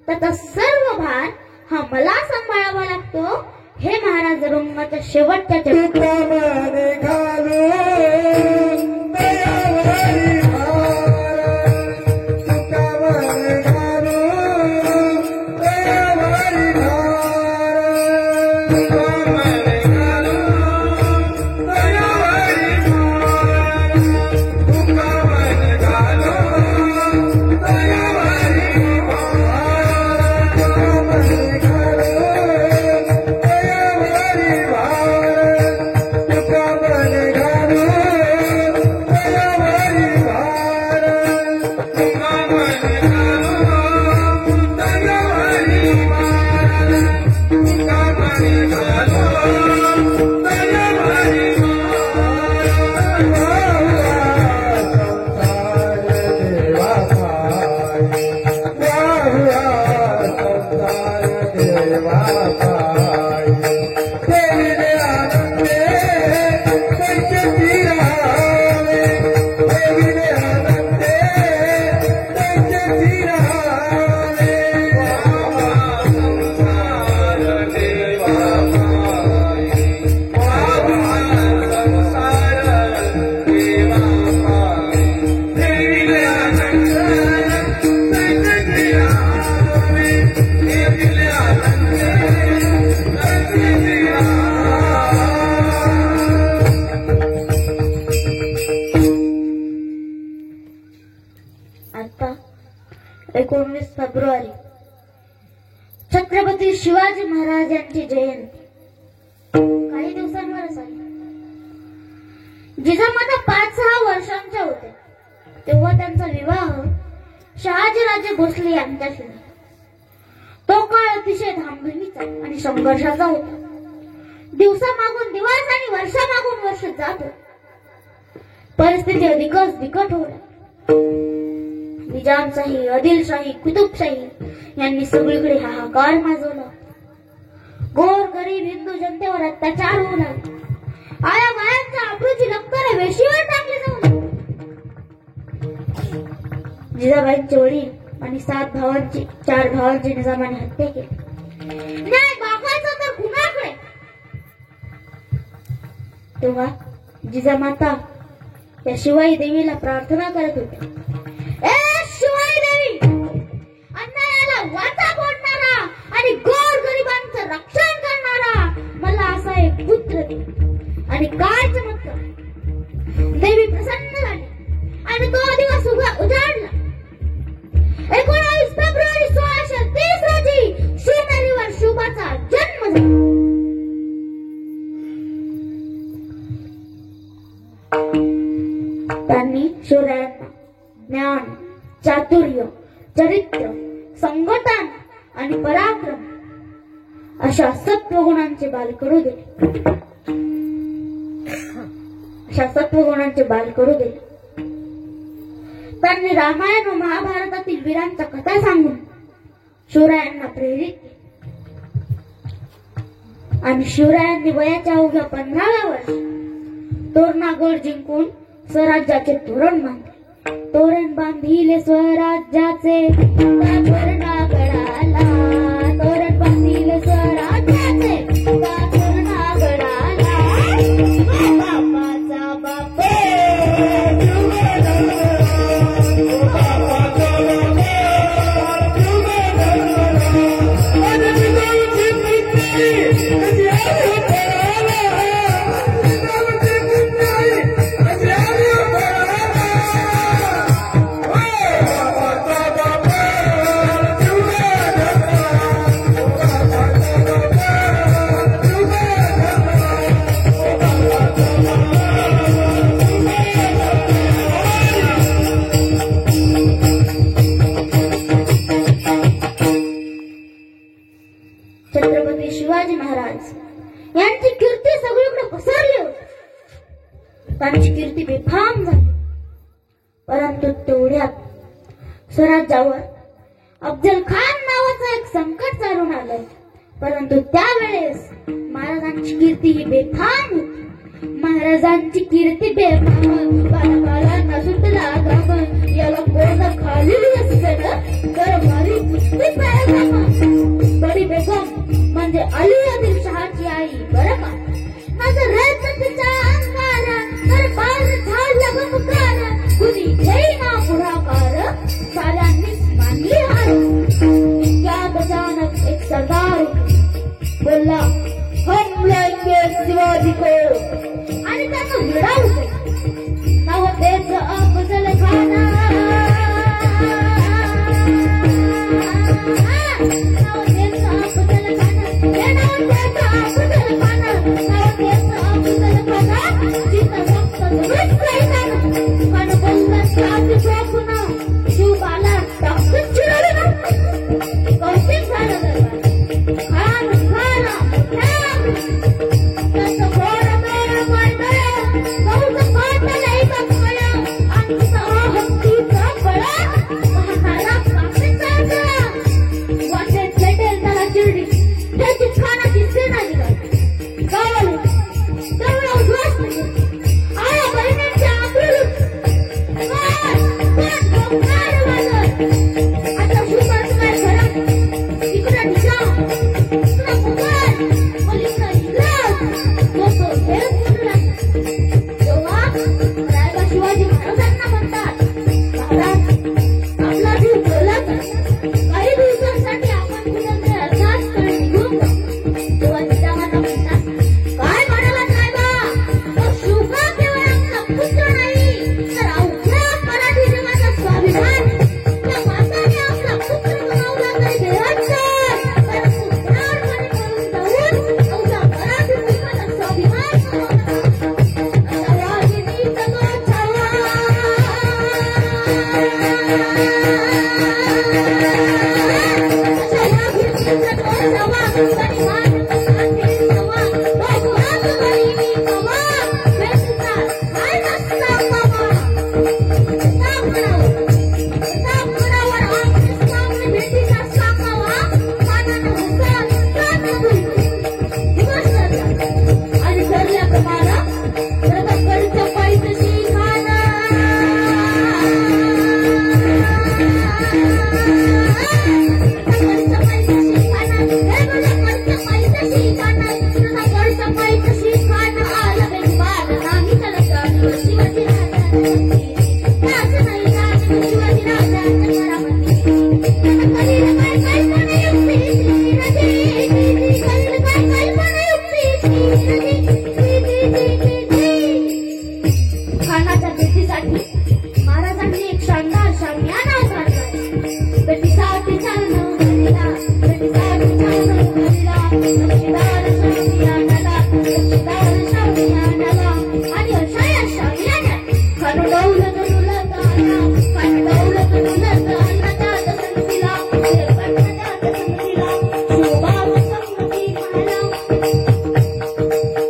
त्याचा सर्व भार हा मला सांभाळावा लागतो. हे महाराज रंगाच्या शेवटच्या घालून आता 19 फेब्रुवारी छत्रपती शिवाजी महाराज यांची जयंती काही दिवसांवरच आली. जिजामाता 5-6 वर्षांच्या होत्या तेव्हा त्यांचा विवाह शहाजीराजे भोसले यांच्याशी झाला. तो काळ अतिशय धामधुमीचा आणि संघर्षाचा होता. दिवसामागून दिवस आणि वर्षामागून वर्ष जात होते. परिस्थिती अधिकच बिकट होऊ लागली. निजामशाही, आदिलशाही, कुतुबशाही यांनी सगळीकडे हाहाकार माजवला. गोर गरीब हिंदू जनतेवर अत्याचार होऊ लागले. आया बायांच्या अब्रूची लक्कर वेशीवर टाकली जाऊ लागली. जिजाबाईंचे वडील आणि 4 भावांची निजामाने हत्या केली. न्याय मागायचा तर कुणाकडे? तेव्हा जिजामाता त्या शिवाई देवीला प्रार्थना करत होत्या. ए शिवाई देवी, अन्यायाला वाचा फोडणारा आणि गोर गरिबांचं रक्षण करणारा मला असा एक पुत्र दे. आणि काय चमत्कार! देवी प्रसन्न झाली आणि तो दिवस उजाडला. 19 फेब्रुवारी 1630 रोजी शिवनेरीवर शिवबाचा जन्म झाला. त्यांनी शिवरायांना ज्ञान, चातुर्य, चरित्र, संघटन आणि पराक्रम अशा सत्वगुणांचे बालकडू दिले. त्यांनी रामायण व महाभारतातील वीरांच्या कथा सांगून शिवरायांना प्रेरित केले. आणि शिवरायांनी वयाच्या अवघ्या 15व्या वर्षी तोरणागड जिंकून स्वराज्याचे तोरण बांधले. तोरण बांधिले स्वराज्याचे तोरणागडाला, तोरण बांधिले स्वराज्याचे तोरणागडाला. बापाचा बाप छत्रपती शिवाजी महाराज यांची कीर्ती सगळीकडे पसरली होती. त्यांची कीर्ती बेफाम झाली. परंतु तेवढ्यात स्वराज्यावर अफजल खान नावाचं एक संकट चालून आलं. परंतु त्यावेळेस महाराजांची कीर्ती ही बेफाम होती. महाराजांची कीर्ती बेफाम. बाळाबाळांना सुटला घाम, याला कोण खाली तर मारी कुस्ती बडी बेगम म्हणजे अली आदिलशहाची आई बरं का. माझं रयतचा अंगार दरबार झाला गमकार, कुणी घेईना पुढाकार, साऱ्यांनीच मानली हार. त्यात अचानक एक सरदार बोलला, शिवाजी को आणि त्याचा विडा होतो नवतेच अफजल खाना नवतेच अफजल खाना हे नवतेच अफजल खाना नवतेच अफजल खाना जिथं फक्त तुम्हीच राहिला पण बोललं साधी स्वप्न शिवबाला टाकून चिडवलं ना कौशिक झालं खान खाना त्याचं घोडं मेळं मारतंय गौचं पाटलं नाही बघतंय आणि हत्तीचं बळं महाराला कापीत जायचं वाटेत भेटेल त्याला चिरडी त्याची खानाची सेना निघाली गावाला तेवढं उद्ध्वस्त आया बहिणींच्या आतून आता शुकाचं काय खरं इकडं ढिसा इकडं मुघल पलीकडं इंग्रज तो हेच मुलगा तेव्हा रायबा शिवाजी महाराजांना म्हणतात महाराज आपला जीव गेला तर काही दिवसांसाठी आपण कुठे अर्थात निघून जाऊ तेव्हा जिजामाता म्हणतात काय म्हणाला रायबा तो शुका केवळ आपला पुत्र नाही तर अवघ्या मराठी जगाचा स्वाभिमान त्या माताने आपला पुत्र बनवला तरी देवाचा परंतु प्राणपणे पळून जाऊन अवघ्या मराठी कुटुंबाचा स्वाभिमान बनवला अशा वाघिणी जगोत्सवा अशा वाघिणी जगोत्सवा तरी मान शांती सवा बहुरात बहिणी कवा भेटता काय नसता मामा किताब म्हणावर आपल्या सामने भेटीचा साकावा मानानं हुसार कान बोलते दिवस ठरला आणि ठरल्या प्रमाणे प्रतापगडच्या पायथ्याशी खाना प्रतापगडच्या पायथ्याशी खाना हे प्रतापगडच्या पायथ्याशी खाना प्रतापगडच्या पायथ्याशी खाना आला बेबार नाही त्याला जाणीव शिवाजी राजांची त्याच नाही जाणीव शिवाजी राजांच्या घरामध्ये त्यानं कधीच काय कल्पना युक्ती नदी कधीच काय कल्पना युक्ती नदी खानाच्या भेटीसाठी महाराजांनी एक शानदार शामियाना उभारला भेटीसाठी चालणं हरिला भेटीसाठी चालणं हरिला नक्षीदार शामियानाला आणि अशा या शामियान्यात खान दौलत डुलत आला खान दौलत डुलत आला त्यात संगतीला शेरपटला त्यात संगतीला शोभा संगती पाहला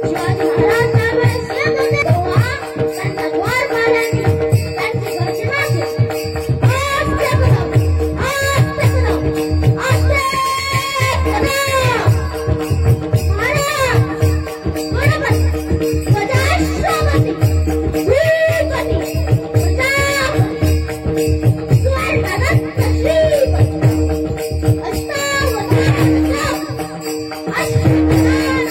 शिवाजी महाराज त्यावेळेस येत होते तेव्हा त्यांच्या द्वारपालांनी त्यांचे घरचे नाचे आस्ते कदम आस्ते कदम आस्ते कदम महाराज बरोबर गजाश्रमती श्रीपती प्रजापती स्वर्गदत्त श्रीपती अष्टावधान अष्टप्रधान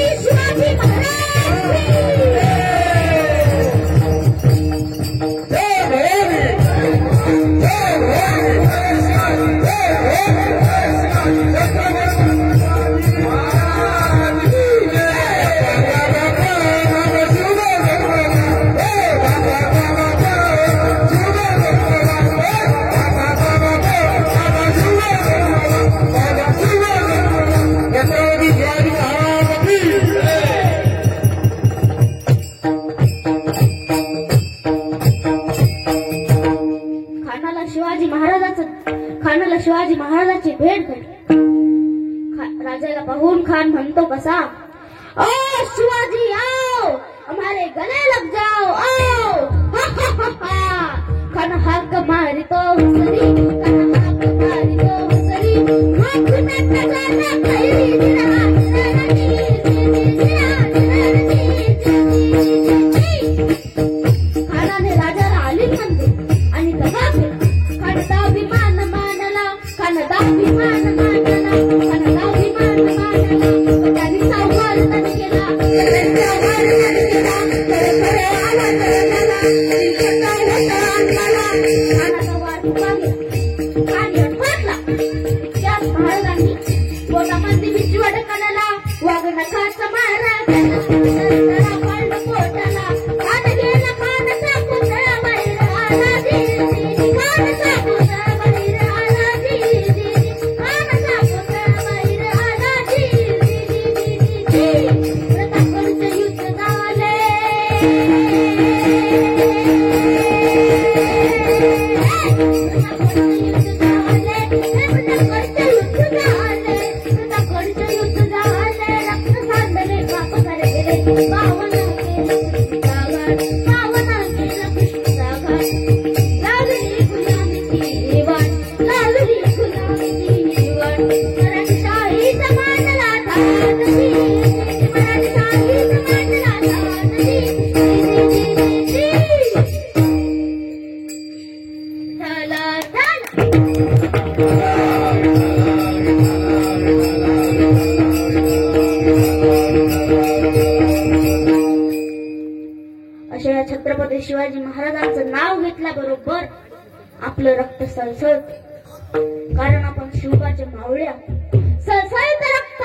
वेश खानाला शिवाजी महाराजांची भेट घडली। राजाला पाहून खान म्हणतो कसा, ओ शिवाजी आओ, हमारे गले लग जाओ आओ। खान हाक मारितो हुसरी, खान हाक मारितो हुसरी। कानाचा वार फुका गेला आणि अडफडला. त्याच महाराजांनी पोटामध्ये भीती वडकणाला वाघ नखाचा मारा त्याला पडलं पोटाला. कान गेला कानाचा पुतळा बाहेर आला जी कानाचा पुतळा बाहेर आला जी कानाचा पुतळा बाहेर आला जी प्रतापगडचं युद्ध झाले. अशा छत्रपती शिवाजी महाराजांचं नाव घेतल्याबरोबर आपलं रक्त सळसळत. कारण आपण शिवबाचे मावळे आहोत. सळसळत रक्त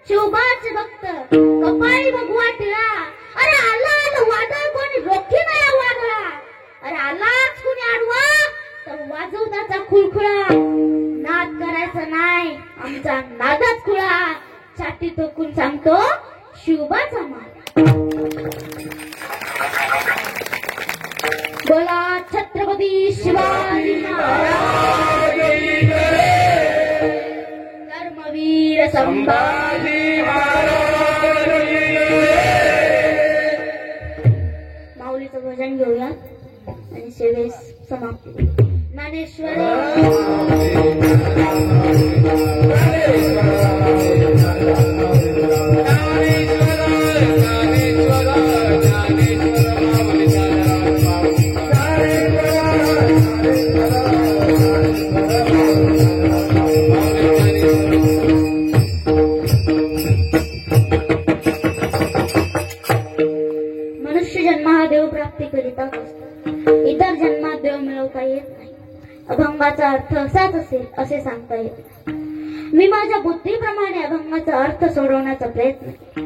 शिवबाचे भक्त कपाळी भगवा टिळा. अरे आला आलं वादळ कोणी रोखी नाही वादळा. अरे आलाच कोणी आडवा तर वाजव त्याचा खुळखुळा. नाद करायचा नाही आमचा नादच खुळा. छाती टोकून सांगतो शिवबाचा मान. बोला छत्रपती शिवाजी महाराज. धर्मवीर संभाजी माऊलीचं भजन घेऊया आणि सेवेस समाप्ती. ज्ञानेश्वर मनुष्य जन्म देव प्राप्ती करिता इतर जन्मात देव मिळवता येत नाही. अभंगाचा अर्थ असाच असेल असे सांगता येत. मी माझ्या बुद्धीप्रमाणे अभंगाचा अर्थ सोडवण्याचा प्रयत्न केला.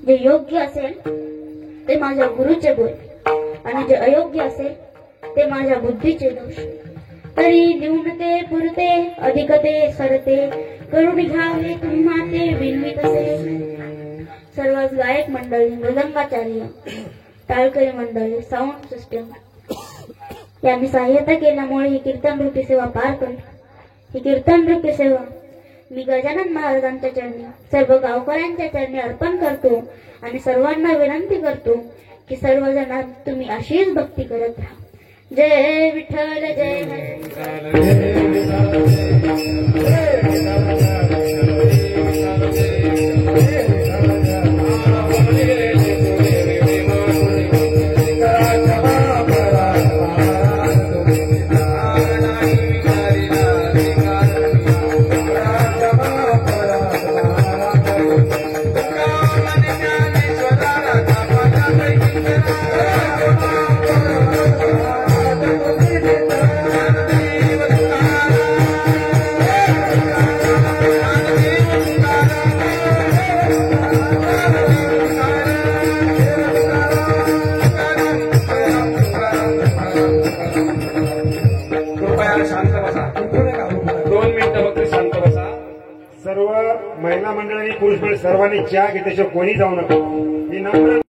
जे योग्य असेल ते माझ्या गुरुचे बोल आणि जे अयोग्य असेल ते माझ्या बुद्धीचे दोष. तरी न्यूनते पुरते अधिकते सरते करून घ्यावे तुम्हा ते विनवित असे. सर्वच गायक मंडळी मृदंगाचार्य टाळकरी मंडळी साऊंड सिस्टम यांनी सहाय्यता केल्यामुळे ही कीर्तन नृत्य सेवा पार पडली. ही कीर्तन नृत्य सेवा मी गजानन महाराजांच्या चरणी सर्व गावकऱ्यांच्या चरणी अर्पण करतो आणि सर्वांना विनंती करतो की सर्वजण तुम्ही अशीच भक्ती करत राहा. जय विठ्ठल जय सर्व महिला मंडळांनी पुरुष मंडळ सर्वांनी चहा घेतल्याशिवाय कोणी जाऊ नका. ही नम्र